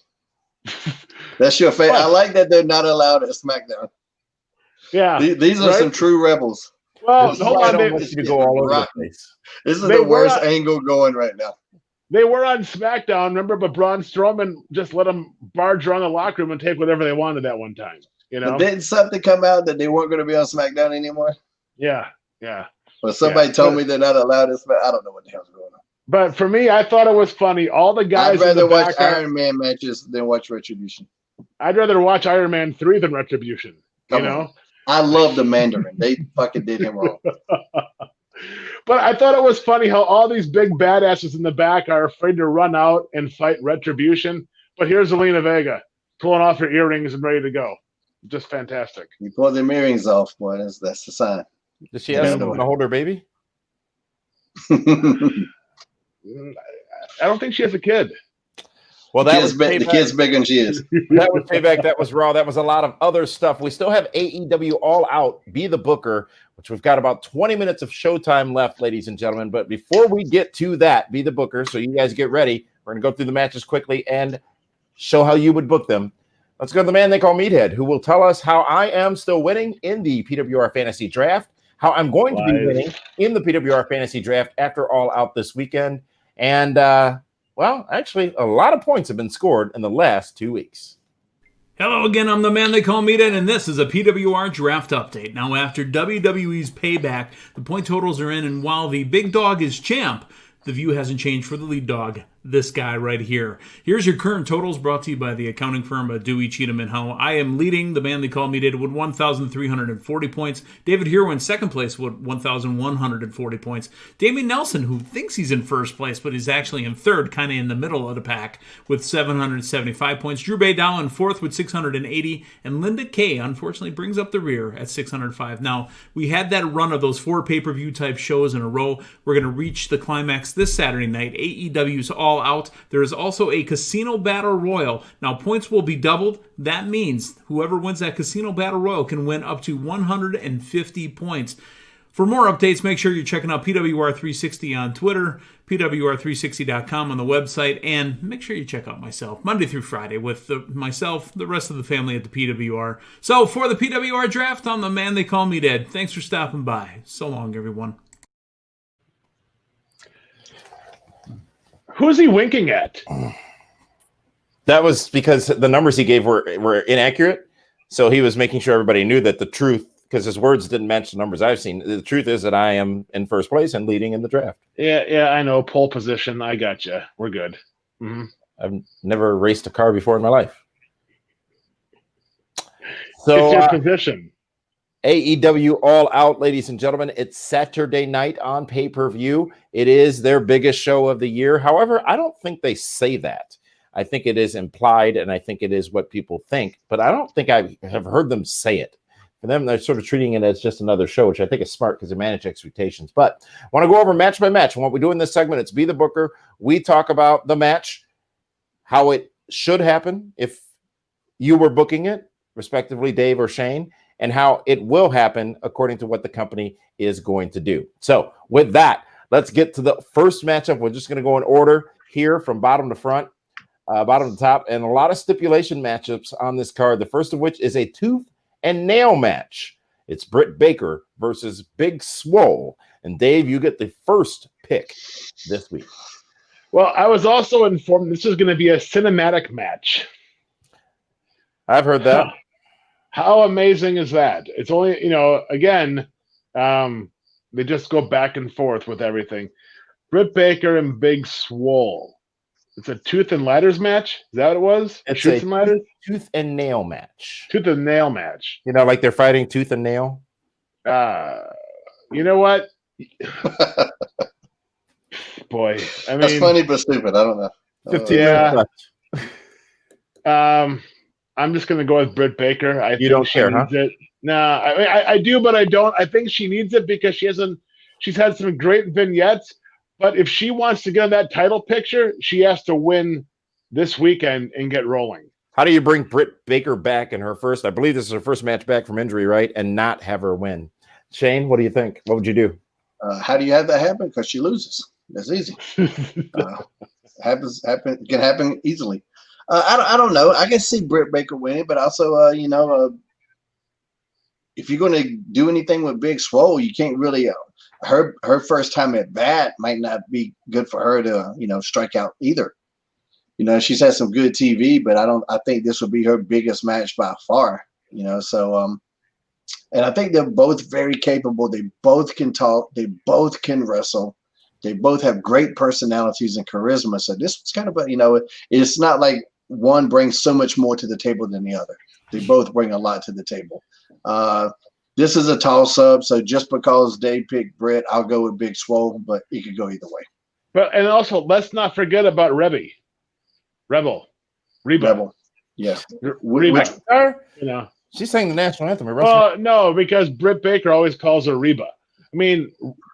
That's your favorite. I like that they're not allowed at SmackDown. Yeah. These are some true rebels. Well, This is hold why I on. don't want you to go all over the place. This is They the were worst angle going right now. They were on SmackDown, remember? But Braun Strowman just let them barge around the locker room and take whatever they wanted that one time. You know? But didn't something come out that they weren't going to be on SmackDown anymore? Yeah. Well, somebody told me they're not allowed to. I don't know what the hell's going on. But for me, I thought it was funny. All the guys I'd rather in the watch back Iron Man matches than watch Retribution. I'd rather watch Iron Man 3 than Retribution. Come you know? on. I love the Mandarin. They fucking did him wrong. But I thought it was funny how all these big badasses in the back are afraid to run out and fight Retribution. But here's Zelina Vega pulling off her earrings and ready to go. Just fantastic. You pull them earrings off, boy. That's the sign. Does she have someone to hold her baby? I don't think she has a kid. Well, the kid's bigger than she is. That was payback. That was Raw. That was a lot of other stuff. We still have AEW All Out, Be the Booker, which we've got about 20 minutes of showtime left, ladies and gentlemen. But before we get to that, Be the Booker, so you guys get ready. We're going to go through the matches quickly and show how you would book them. Let's go to the man they call Meathead, who will tell us how I am still winning in the PWR Fantasy Draft, how I'm going to be winning in the PWR Fantasy Draft after All Out this weekend, and well, actually, a lot of points have been scored in the last 2 weeks. Hello again, I'm the man they call Meathead, and this is a PWR Draft Update. Now, after WWE's Payback, the point totals are in, and while the big dog is champ, the view hasn't changed for the lead dog, this guy right here. Here's your current totals brought to you by the accounting firm of Dewey, Cheatham & Howe. I am leading, the man they call Meathead, with 1,340 points. David Hero in second place with 1,140 points. Damien Nelson, who thinks he's in first place, but is actually in third, kind of in the middle of the pack, with 775 points. Drew Baydow in fourth with 680, and Linda Kay, unfortunately, brings up the rear at 605. Now, we had that run of those 4 pay-per-view type shows in a row. We're going to reach the climax this Saturday night, AEW's All Out. There is also a Casino Battle Royal. Now, points will be doubled. That means whoever wins that Casino Battle Royal can win up to 150 points. For more updates, make sure you're checking out PWR 360 on Twitter, PWR360.com on the website, and make sure you check out myself Monday through Friday with myself, the rest of the family at the PWR. So, for the PWR Draft, I'm the man they call Meathead. Thanks for stopping by. So long, everyone. Who's he winking at? That was because the numbers he gave were inaccurate. So he was making sure everybody knew that the truth, because his words didn't match the numbers I've seen. The truth is that I am in first place and leading in the draft. Yeah, I know. Pole position. I gotcha. We're good. Mm-hmm. I've never raced a car before in my life. So it's your position. AEW All Out, ladies and gentlemen. It's Saturday night on pay-per-view. It is their biggest show of the year. However, I don't think they say that. I think it is implied, and I think it is what people think. But I don't think I have heard them say it. For them, they're sort of treating it as just another show, which I think is smart because they manage expectations. But I want to go over match by match. And what we do in this segment, it's Be the Booker. We talk about the match, how it should happen if you were booking it, respectively, Dave or Shane, and how it will happen according to what the company is going to do. So with that, let's get to the first matchup. We're just going to go in order here from bottom to front, bottom to top, and a lot of stipulation matchups on this card. The first of which is a tooth and nail match. It's Britt Baker versus Big Swole. And Dave, you get the first pick this week. Well, I was also informed this is going to be a cinematic match. I've heard that. How amazing is that? It's only, again, they just go back and forth with everything. Britt Baker and Big Swole. It's a tooth and ladders match? Is that what it was? It's tooth and ladders? Tooth and nail match. Tooth and nail match. Like they're fighting tooth and nail? You know what? Boy, I mean. That's funny but stupid. I don't know. 15 minutes left. I'm just going to go with Britt Baker. I you don't care, huh? It. No, I do, but I don't. I think she needs it because she's had some great vignettes. But if she wants to get on that title picture, she has to win this weekend and get rolling. How do you bring Britt Baker back in her first? I believe this is her first match back from injury, right? And not have her win. Shane, what do you think? What would you do? How do you have that happen? Because she loses. That's easy. Can happen easily. I don't know. I can see Britt Baker winning, but also, if you're going to do anything with Big Swole, you can't really. Her first time at bat might not be good for her to strike out either. She's had some good TV, but I think this would be her biggest match by far. So and I think they're both very capable. They both can talk. They both can wrestle. They both have great personalities and charisma. So this was kind of it's not like one brings so much more to the table than the other. They both bring a lot to the table. This is a toss-up, so just because they picked Britt, I'll go with Big Swole, but it could go either way. But and also, let's not forget about Rebel. Yeah. Reba. She sang the national anthem. Well, no, because Britt Baker always calls her Reba. I mean,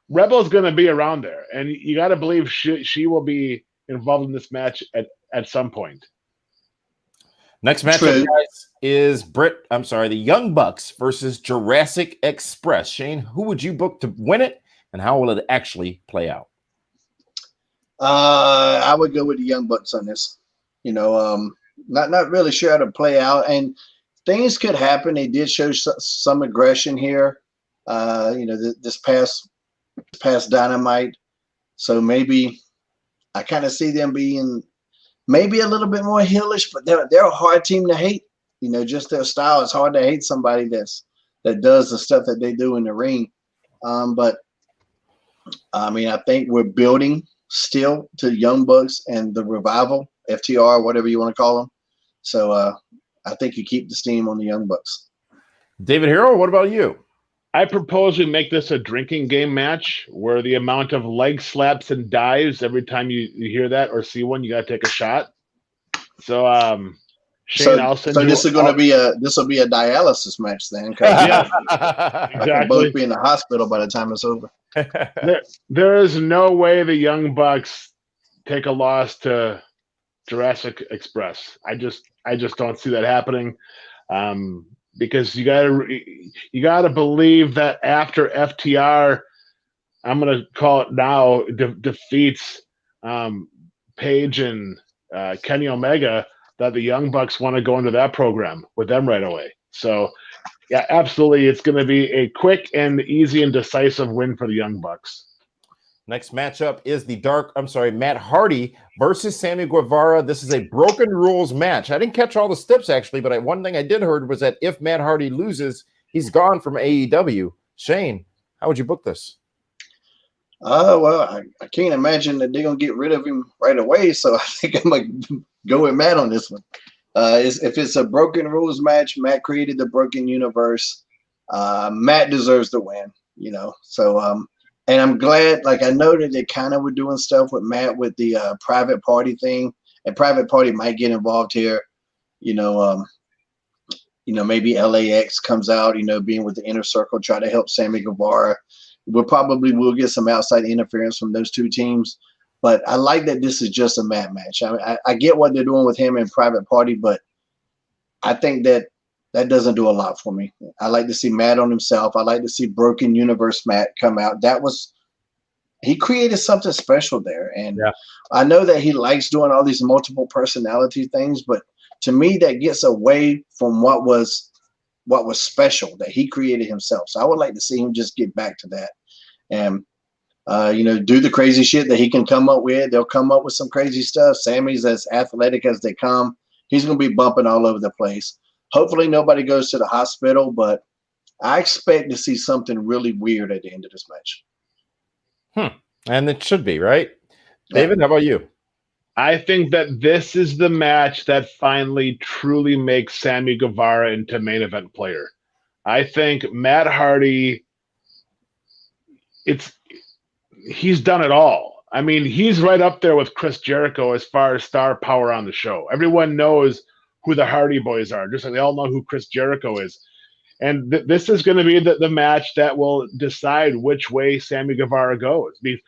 Rebel's going to be around there, and you got to believe she will be involved in this match at some point. Next matchup, guys, is the Young Bucks versus Jurassic Express. Shane, who would you book to win it, and how will it actually play out? I would go with the Young Bucks on this. Not really sure how to play out, and things could happen. They did show some aggression here, this past Dynamite. So maybe I kind of see them being maybe a little bit more heelish, but they're a hard team to hate. Just their style. It's hard to hate somebody that does the stuff that they do in the ring. But I mean, I think we're building still to Young Bucks and the Revival, FTR, whatever you want to call them. So I think you keep the steam on the Young Bucks. David Hero, what about you? I propose we make this a drinking game match where the amount of leg slaps and dives every time you hear that or see one, you got to take a shot. So, Shane, I'll send you. So this will be a dialysis match then. Yeah, exactly. I can both be in the hospital by the time it's over. There is no way the Young Bucks take a loss to Jurassic Express. I just don't see that happening. Because you gotta believe that after FTR, I'm gonna call it now, defeats Paige and Kenny Omega, that the Young Bucks want to go into that program with them right away. So yeah, absolutely, it's gonna be a quick and easy and decisive win for the Young Bucks. Next matchup is Matt Hardy versus Sammy Guevara. This is a broken rules match. I didn't catch all the steps, actually, but one thing I did heard was that if Matt Hardy loses, he's gone from AEW. Shane, how would you book this? Well, I can't imagine that they're going to get rid of him right away, so I think I'm going to go with Matt on this one. If it's a broken rules match, Matt created the broken universe. Matt deserves the win, so and I'm glad, I know that they kind of were doing stuff with Matt with the private party thing, and private party might get involved here. Maybe LAX comes out, being with the inner circle, try to help Sammy Guevara. We'll get some outside interference from those two teams, but I like that this is just a Matt match. I get what they're doing with him in private party, but I think that doesn't do a lot for me. I like to see Matt on himself. I like to see Broken Universe Matt come out. He created something special there. And yeah. I know that he likes doing all these multiple personality things, but to me, that gets away from what was special that he created himself. So I would like to see him just get back to that and, do the crazy shit that he can come up with. They'll come up with some crazy stuff. Sammy's as athletic as they come. He's going to be bumping all over the place. Hopefully nobody goes to the hospital, but I expect to see something really weird at the end of this match. And it should be, right? David, how about you? I think that this is the match that finally truly makes Sammy Guevara into main event player. I think Matt Hardy, he's done it all. I mean, he's right up there with Chris Jericho as far as star power on the show. Everyone knows who the Hardy Boys are, just like they all know who Chris Jericho is. And this is going to be the match that will decide which way Sammy Guevara goes. I mean,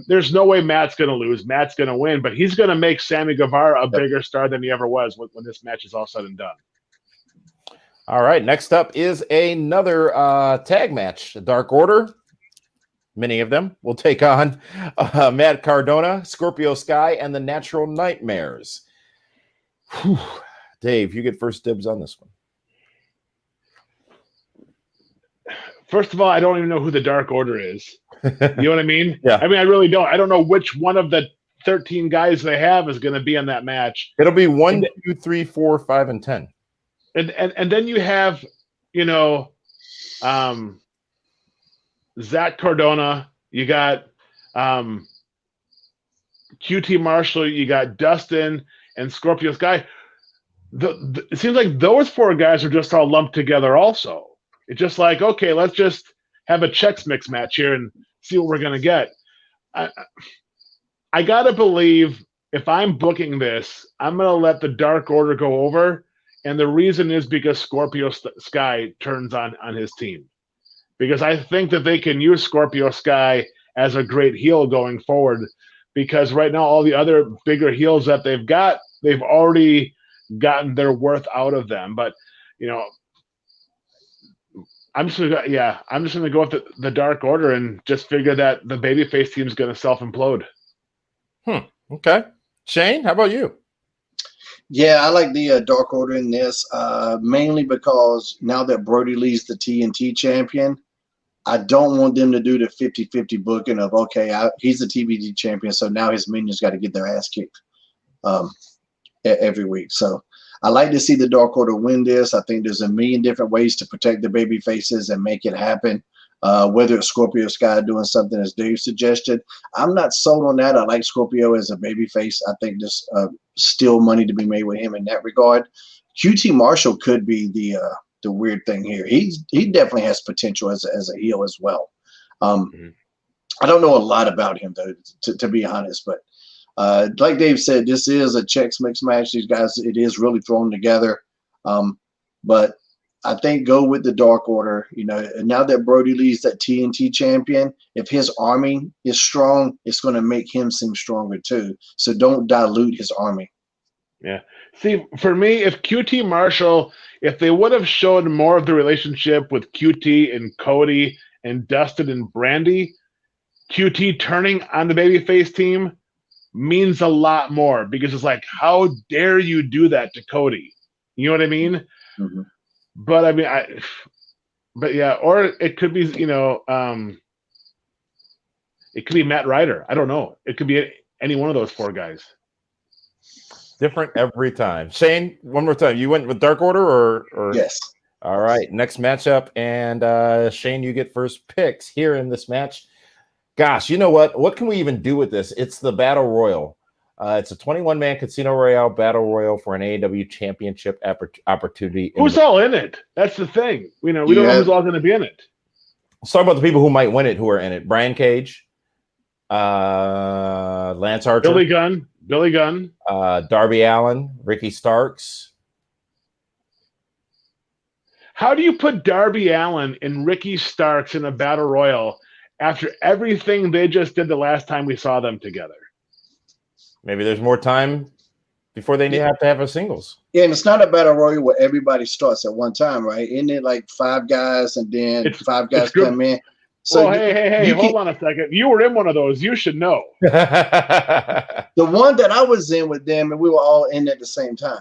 there's no way Matt's going to lose. Matt's going to win, but he's going to make Sammy Guevara a bigger star than he ever was when this match is all said and done. All right, next up is another tag match. The Dark Order, many of them, will take on Matt Cardona, Scorpio Sky, and the Natural Nightmares. Whew. Dave, you get first dibs on this one. First of all, I don't even know who the Dark Order is. You know what I mean? Yeah. I mean, I really don't. I don't know which one of the 13 guys they have is going to be in that match. It'll be 1, 2, 3, 4, 5, and 10. And then you have, Zach Cardona. You got QT Marshall. You got Dustin and Scorpio Sky. It seems like those 4 guys are just all lumped together also. It's just like, okay, let's just have a Chex Mix match here and see what we're going to get. I got to believe if I'm booking this, I'm going to let the Dark Order go over. And the reason is because Scorpio Sky turns on his team. Because I think that they can use Scorpio Sky as a great heel going forward. Because right now, all the other bigger heels that they've got, they've already gotten their worth out of them. But, I'm just gonna go with the Dark Order and just figure that the babyface team is gonna self-implode. Okay, Shane, how about you? Yeah, I like the Dark Order in this, mainly because now that Brody Lee's the TNT champion, I don't want them to do the 50-50 booking of, okay, he's the TBD champion, so now his minions got to get their ass kicked every week. So I like to see the Dark Order win this. I think there's a million different ways to protect the baby faces and make it happen. Whether it's Scorpio Sky doing something as Dave suggested, I'm not sold on that. I like Scorpio as a baby face. I think there's still money to be made with him in that regard. QT Marshall could be the weird thing here. He definitely has potential as a heel as well. I don't know a lot about him though, to be honest, but like Dave said, this is a Chex Mix match. These guys, it is really thrown together. But I think go with the Dark Order. Now that Brody Lee's that TNT champion, if his army is strong, it's going to make him seem stronger too. So don't dilute his army. Yeah. See, for me, if QT Marshall, if they would have shown more of the relationship with QT and Cody and Dustin and Brandy, QT turning on the babyface team means a lot more because it's like, how dare you do that to Cody? You know what I mean? Mm-hmm. But I mean, or it could be, it could be Matt Ryder. I don't know. It could be any one of those 4 guys. Different every time. Shane, one more time. You went with Dark Order or? Yes. All right. Next matchup. And Shane, you get first picks here in this match. Gosh, you know what? What can we even do with this? It's the Battle Royal. It's a 21-man Casino Royale Battle Royal for an AEW Championship opportunity. Who's all in it? That's the thing. We don't know who's all going to be in it. Let's talk about the people who might win it, who are in it. Brian Cage, Lance Archer, Billy Gunn, Darby Allin, Ricky Starks. How do you put Darby Allin and Ricky Starks in a Battle Royal after everything they just did the last time we saw them together? Maybe there's more time before they have to have a singles. Yeah, and it's not a Battle Royal where everybody starts at one time, right? Isn't it like 5 guys and then 5 guys come in? So hey, hold on a second. You were in one of those. You should know. The one that I was in with them, and we were all in at the same time.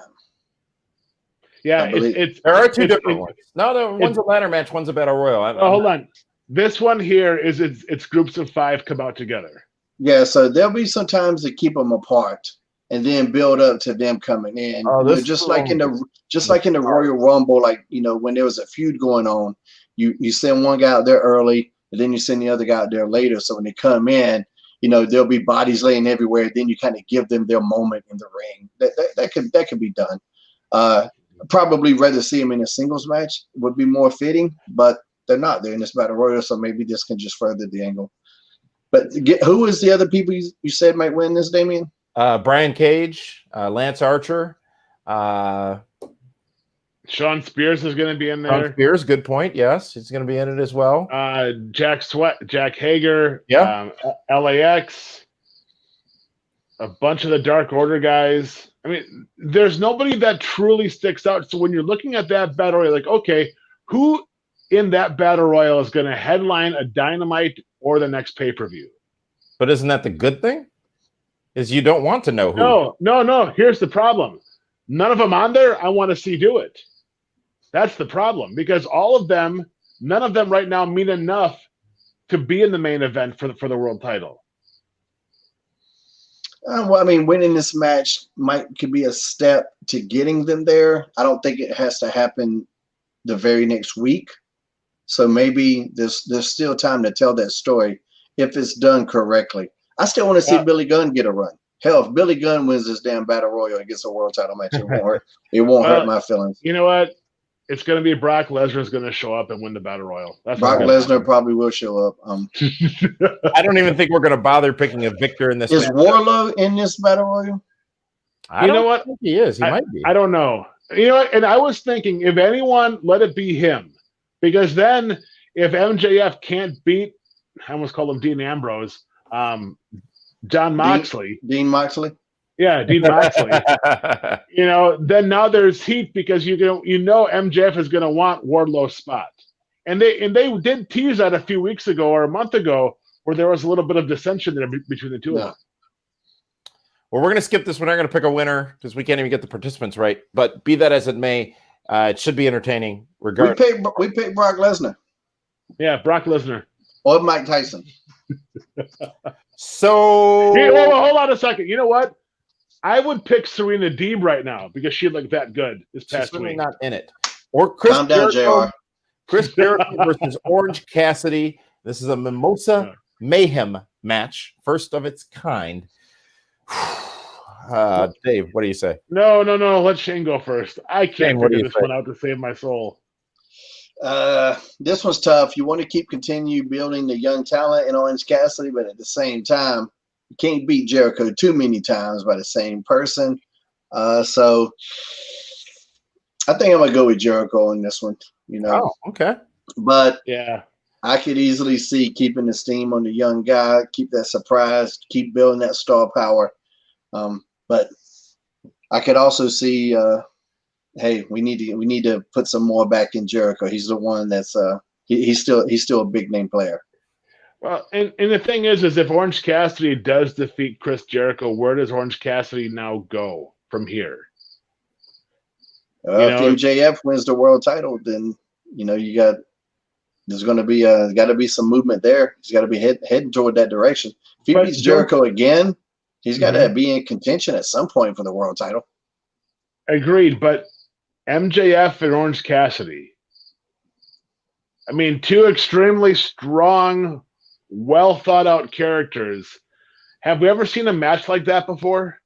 Yeah, there are 2 different ones. No, one's a ladder match, one's a Battle Royal. Hold on. This one here is it's groups of 5 come out together. Yeah, so there'll be some times to keep them apart and then build up to them coming in. Just like in the Royal Rumble, like when there was a feud going on, you send one guy out there early, and then you send the other guy out there later. So when they come in, there'll be bodies laying everywhere. Then you kind of give them their moment in the ring. That could be done. Probably rather see them in a singles match would be more fitting, but they're not. They're in this Battle Royal, so maybe this can just further the angle. But who is the other people you said might win this, Damian? Brian Cage, Lance Archer. Sean Spears is going to be in there. Sean Spears, good point. Yes, he's going to be in it as well. Jack Hager. Yeah. LAX. A bunch of the Dark Order guys. I mean, there's nobody that truly sticks out. So when you're looking at that battle royal, like, okay, who in that battle royal is going to headline a Dynamite or the next pay-per-view? But isn't that the good thing? Is you don't want to know who. No. Here's the problem. None of them on there I want to see do it. That's the problem, because all of them none of them right now mean enough to be in the main event for the world title. Well, I mean, winning this match could be a step to getting them there. I don't think it has to happen the very next week. So maybe there's still time to tell that story if it's done correctly. I still want to see Billy Gunn get a run. Hell, if Billy Gunn wins this damn battle royal and gets a world title match, it won't hurt. It won't hurt my feelings. You know what? It's going to be Brock Lesnar's going to show up and win the battle royal. Brock Lesnar probably will show up. I don't even think we're going to bother picking a victor in this. Is Wardlow in this battle royal? You know what? He is. He might be. I don't know. You know what? And I was thinking, if anyone, let it be him. Because then if MJF can't beat, I almost call him Dean Ambrose, John Moxley. Dean Moxley? Yeah, Dean Moxley. Then now there's heat because you know MJF is going to want Wardlow's spot. And they did tease that a few weeks ago or a month ago where there was a little bit of dissension there between the two of them. Well, we're going to skip this. We're not going to pick a winner because we can't even get the participants right. But be that as it may, it should be entertaining regardless. We picked Brock Lesnar. Yeah, Brock Lesnar. Or Mike Tyson. So hey, hold on a second. You know what? I would pick Serena Deeb right now because she looked that good this past week. Not in it. Or Chris Calm down, Jericho, JR. Chris Jericho versus Orange Cassidy. This is a Mimosa Mayhem match, first of its kind. Dave, what do you say? No. Let Shane go first. I can't figure this one out to save my soul. This one's tough. You want to continue building the young talent in Orange Cassidy, but at the same time, you can't beat Jericho too many times by the same person. So I think I'm going to go with Jericho in this one. Oh, okay. But yeah, I could easily see keeping the steam on the young guy, keep that surprise, keep building that star power. But I could also see, hey, we need to put some more back in Jericho. He's the one that's he's still a big name player. Well, and the thing is if Orange Cassidy does defeat Chris Jericho, where does Orange Cassidy now go from here? If MJF wins the world title, then there's going to be got to be some movement there. He's got to be heading toward that direction. If he beats Jericho again, he's got to be in contention at some point for the world title. Agreed, but MJF and Orange Cassidy, I mean, two extremely strong, well thought out characters. Have we ever seen a match like that before?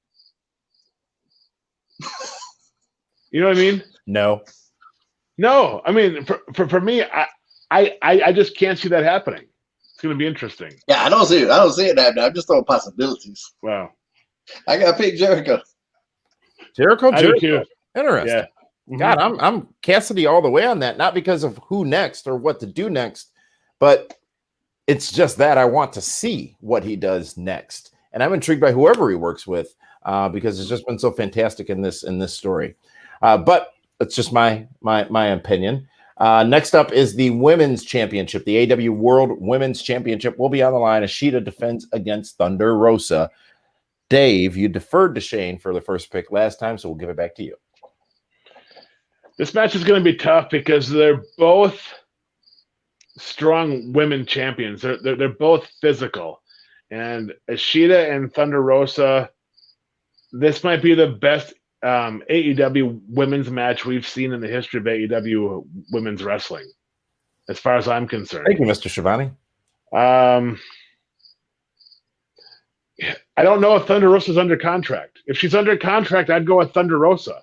You know what I mean? No. I mean, for me, I just can't see that happening. It's going to be interesting. Yeah, I don't see it happening. I'm just throwing possibilities. Wow. I got to pick Jericho. Jericho. Too. Interesting. Yeah. Mm-hmm. God, I'm Cassidy all the way on that. Not because of who next or what to do next, but it's just that I want to see what he does next, and I'm intrigued by whoever he works with because it's just been so fantastic in this story. But it's just my opinion. Next up is the Women's Championship. The AEW World Women's Championship will be on the line. Ashita defends against Thunder Rosa. Dave, you deferred to Shane for the first pick last time, so we'll give it back to you. This match is going to be tough because they're both strong women champions. They're both physical. And Ashita and Thunder Rosa, this might be the best AEW women's match we've seen in the history of AEW women's wrestling, as far as I'm concerned. Thank you, Mr. Schiavone. I don't know if Thunder Rosa's under contract. If she's under contract, I'd go with Thunder Rosa.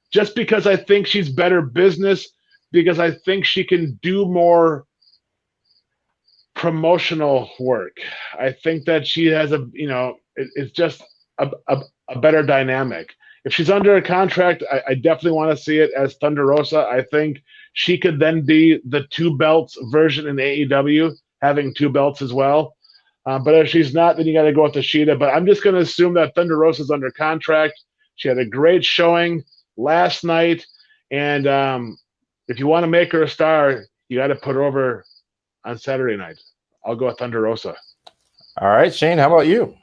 Just because I think she's better business, because I think she can do more promotional work. I think that she has it's just a better dynamic. If she's under a contract, I definitely want to see it as Thunder Rosa. I think she could then be the two belts version in AEW, having two belts as well. But if she's not, then you got to go with Ashita. But I'm just going to assume that Thunder Rosa's under contract. She had a great showing last night. And if you want to make her a star, you got to put her over on Saturday night. I'll go with Thunder Rosa. All right, Shane, how about you?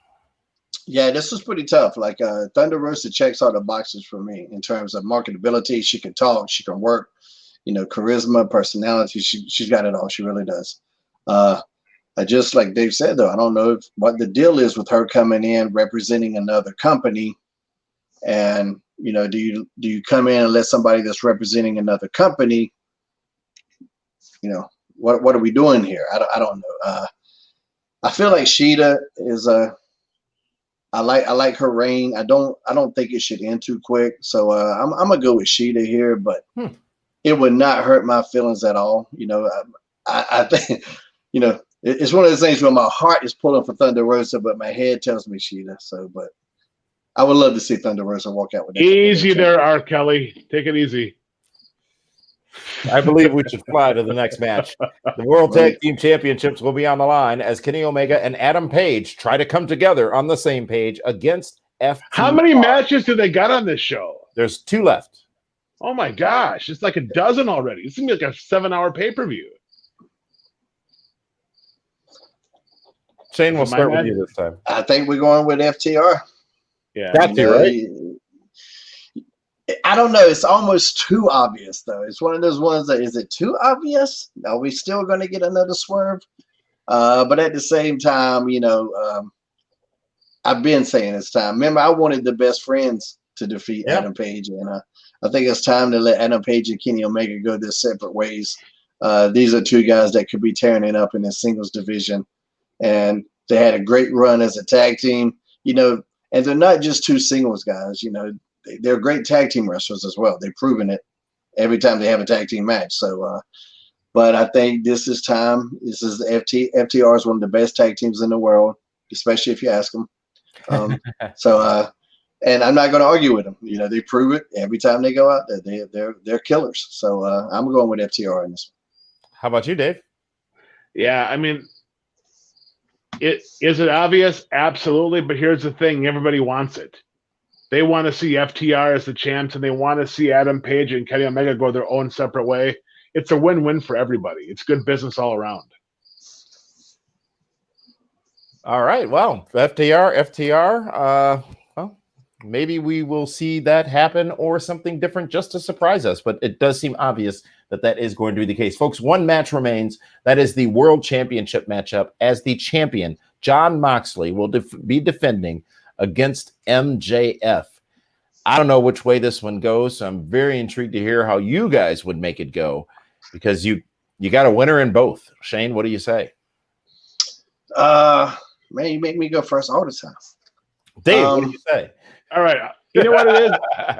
Yeah, this was pretty tough. Like Thunder Rosa checks all the boxes for me in terms of marketability. She can talk, she can work. charisma, personality. She's got it all. She really does. I just like Dave said though, I don't know what the deal is with her coming in representing another company, and do you come in and let somebody that's representing another company, what are we doing here? I don't know. I feel like Sheeta is I like her reign. I don't think it should end too quick. So I'm gonna go with Sheeta here, but it would not hurt my feelings at all. I think it's one of those things where my heart is pulling for Thunder Rosa, but my head tells me Sheeta. So, but I would love to see Thunder Rosa walk out with that. Easy there, R. Kelly. Take it easy. I believe we should fly to the next match. The World Tag Team Championships will be on the line as Kenny Omega and Adam Page try to come together on the same page against FTR. How many matches do they got on this show? There's 2 left. Oh my gosh, it's like a dozen already. It's gonna be like a 7-hour pay-per-view. Shane, we'll start with you this time. I think we're going with FTR. Yeah, got to, right? I don't know. It's almost too obvious, though. It's one of those ones that, is it too obvious? Are we still going to get another swerve? But at the same time, I've been saying it's time. Remember, I wanted the Best Friends to defeat Adam Page, and I think it's time to let Adam Page and Kenny Omega go their separate ways. These are 2 guys that could be tearing it up in the singles division, and they had a great run as a tag team, and they're not just 2 singles guys, they're great tag team wrestlers as well. They've proven it every time they have a tag team match. So, but I think this is time. This is FTR is one of the best tag teams in the world, especially if you ask them. And I'm not going to argue with them. They prove it every time they go out there. They're killers. So I'm going with FTR in this one. How about you, Dave? Yeah, I mean, is it obvious? Absolutely. But here's the thing: everybody wants it. They want to see FTR as the champs, and they want to see Adam Page and Kenny Omega go their own separate way. It's a win-win for everybody. It's good business all around. All right. Well, FTR. Well, maybe we will see that happen or something different just to surprise us. But it does seem obvious that is going to be the case. Folks, one match remains. That is the World Championship matchup, as the champion, Jon Moxley, will be defending against MJF. I don't know which way this one goes, so I'm very intrigued to hear how you guys would make it go, because you got a winner in both. Shane, what do you say? Man, you make me go first all the time. Dave, what do you say? All right. You know what it is?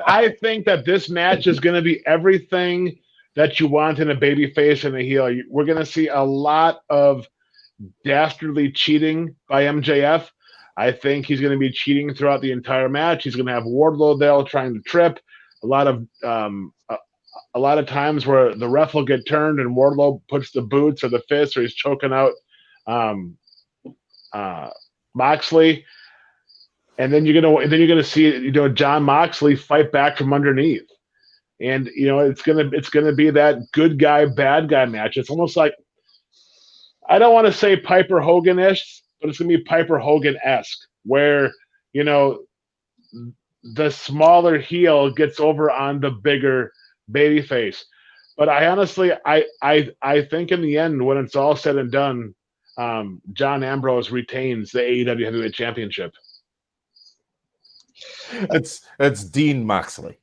I think that this match is going to be everything that you want in a babyface and a heel. We're going to see a lot of dastardly cheating by MJF. I think he's going to be cheating throughout the entire match. He's going to have Wardlow there trying to trip. A lot of times where the ref will get turned and Wardlow puts the boots or the fists, or he's choking out Moxley. And then you're gonna see Jon Moxley fight back from underneath. And it's gonna be that good guy bad guy match. It's almost like, I don't want to say Piper Hogan-ish, but it's going to be Piper Hogan-esque, where, the smaller heel gets over on the bigger babyface. But I honestly, I think in the end, when it's all said and done, John Ambrose retains the AEW Heavyweight Championship. It's Dean Moxley.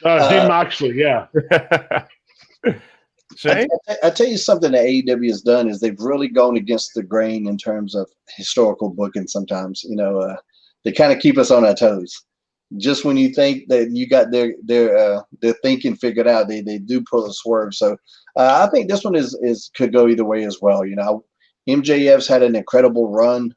Dean Moxley, yeah. Shane? I tell you something that AEW has done is they've really gone against the grain in terms of historical booking sometimes. They kind of keep us on our toes. Just when you think that you got their thinking figured out, they do pull a swerve. So I think this one could go either way as well. MJF's had an incredible run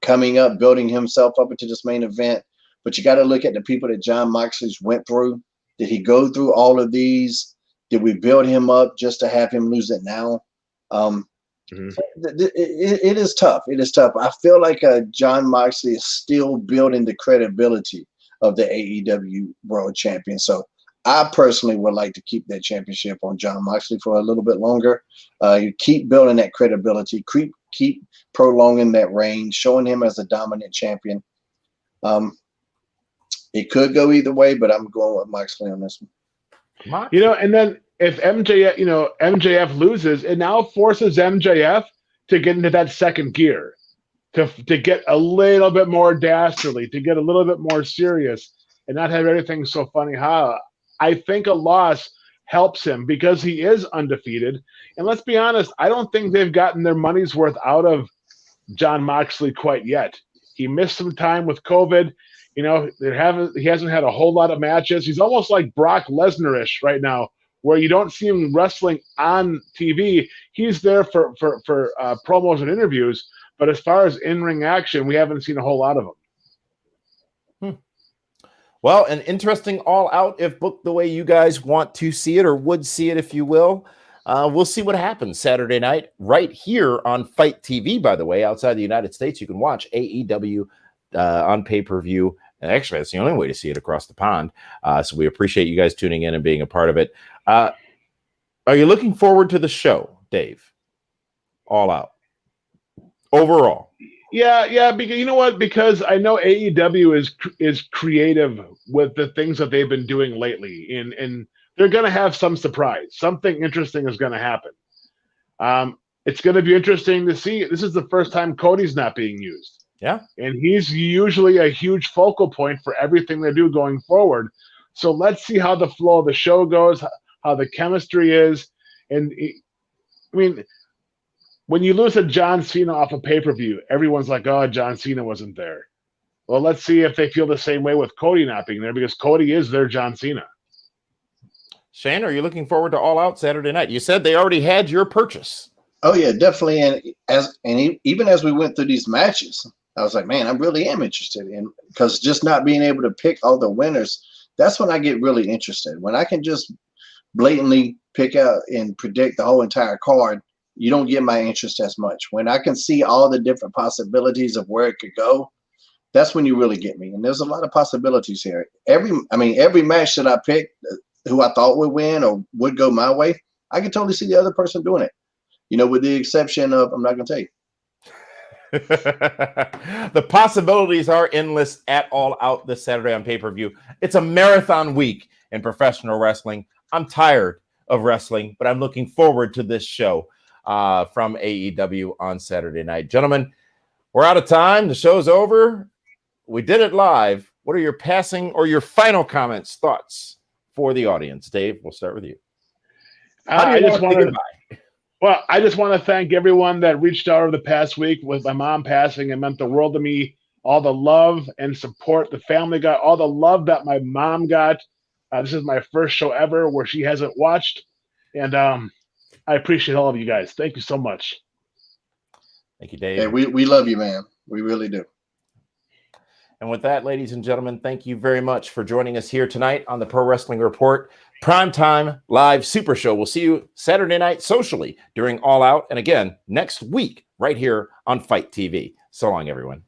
coming up, building himself up into this main event. But you got to look at the people that Jon Moxley's went through. Did he go through all of these? Did we build him up just to have him lose it now? It is tough. It is tough. I feel like Jon Moxley is still building the credibility of the AEW World Champion. So I personally would like to keep that championship on Jon Moxley for a little bit longer. You keep building that credibility, keep prolonging that reign, showing him as a dominant champion. It could go either way, but I'm going with Moxley on this one. You know, and then if MJF loses, it now forces MJF to get into that second gear, to get a little bit more dastardly, to get a little bit more serious, and not have everything so funny. I think a loss helps him because he is undefeated. And let's be honest, I don't think they've gotten their money's worth out of Jon Moxley quite yet. He missed some time with COVID. You know, he hasn't had a whole lot of matches. He's almost like Brock Lesnar-ish right now, where you don't see him wrestling on TV. He's there for promos and interviews, but as far as in-ring action, we haven't seen a whole lot of him. Well, an interesting All Out, if booked the way you guys want to see it, or would see it, if you will. We'll see what happens Saturday night right here on Fight TV, by the way. Outside the United States, you can watch AEW on pay-per-view. And actually, that's the only way to see it across the pond. So we appreciate you guys tuning in and being a part of it. Are you looking forward to the show, Dave? All Out. Overall. Yeah, because you know what? Because I know AEW is creative with the things that they've been doing lately, and they're going to have some surprise. Something interesting is going to happen. It's going to be interesting to see. This is the first time Cody's not being used. Yeah, and he's usually a huge focal point for everything they do going forward. So let's see how the flow of the show goes, how the chemistry is, and I mean, when you lose a John Cena off a pay-per-view, everyone's like, oh, John Cena wasn't there. Well, let's see if they feel the same way with Cody not being there, because Cody is their John Cena. Shane, are you looking forward to All Out Saturday night? You said they already had your purchase. Oh, yeah, definitely. And even as we went through these matches, I was like, man, I really am interested in, because just not being able to pick all the winners, that's when I get really interested. When I can just blatantly pick out and predict the whole entire card, you don't get my interest as much. When I can see all the different possibilities of where it could go, that's when you really get me. And there's a lot of possibilities here. Every match that I picked, who I thought would win or would go my way, I can totally see the other person doing it. You know, with the exception of, I'm not going to tell you. The possibilities are endless at All Out this Saturday on pay-per-view. It's a marathon week in professional wrestling. I'm tired of wrestling, but I'm looking forward to this show from AEW on Saturday night. Gentlemen, we're out of time. The show's over. We did it live. What are your passing or your final comments, thoughts for the audience? Dave, we'll start with you. I just want to thank everyone that reached out over the past week. With my mom passing, it meant the world to me. All the love and support the family got, all the love that my mom got. This is my first show ever where she hasn't watched. And I appreciate all of you guys. Thank you so much. Thank you, Dave. Hey, we love you, man. We really do. And with that, ladies and gentlemen, thank you very much for joining us here tonight on the Pro Wrestling Report Primetime Live Super Show. We'll see you Saturday night socially during All Out. And again, next week, right here on Fight TV. So long, everyone.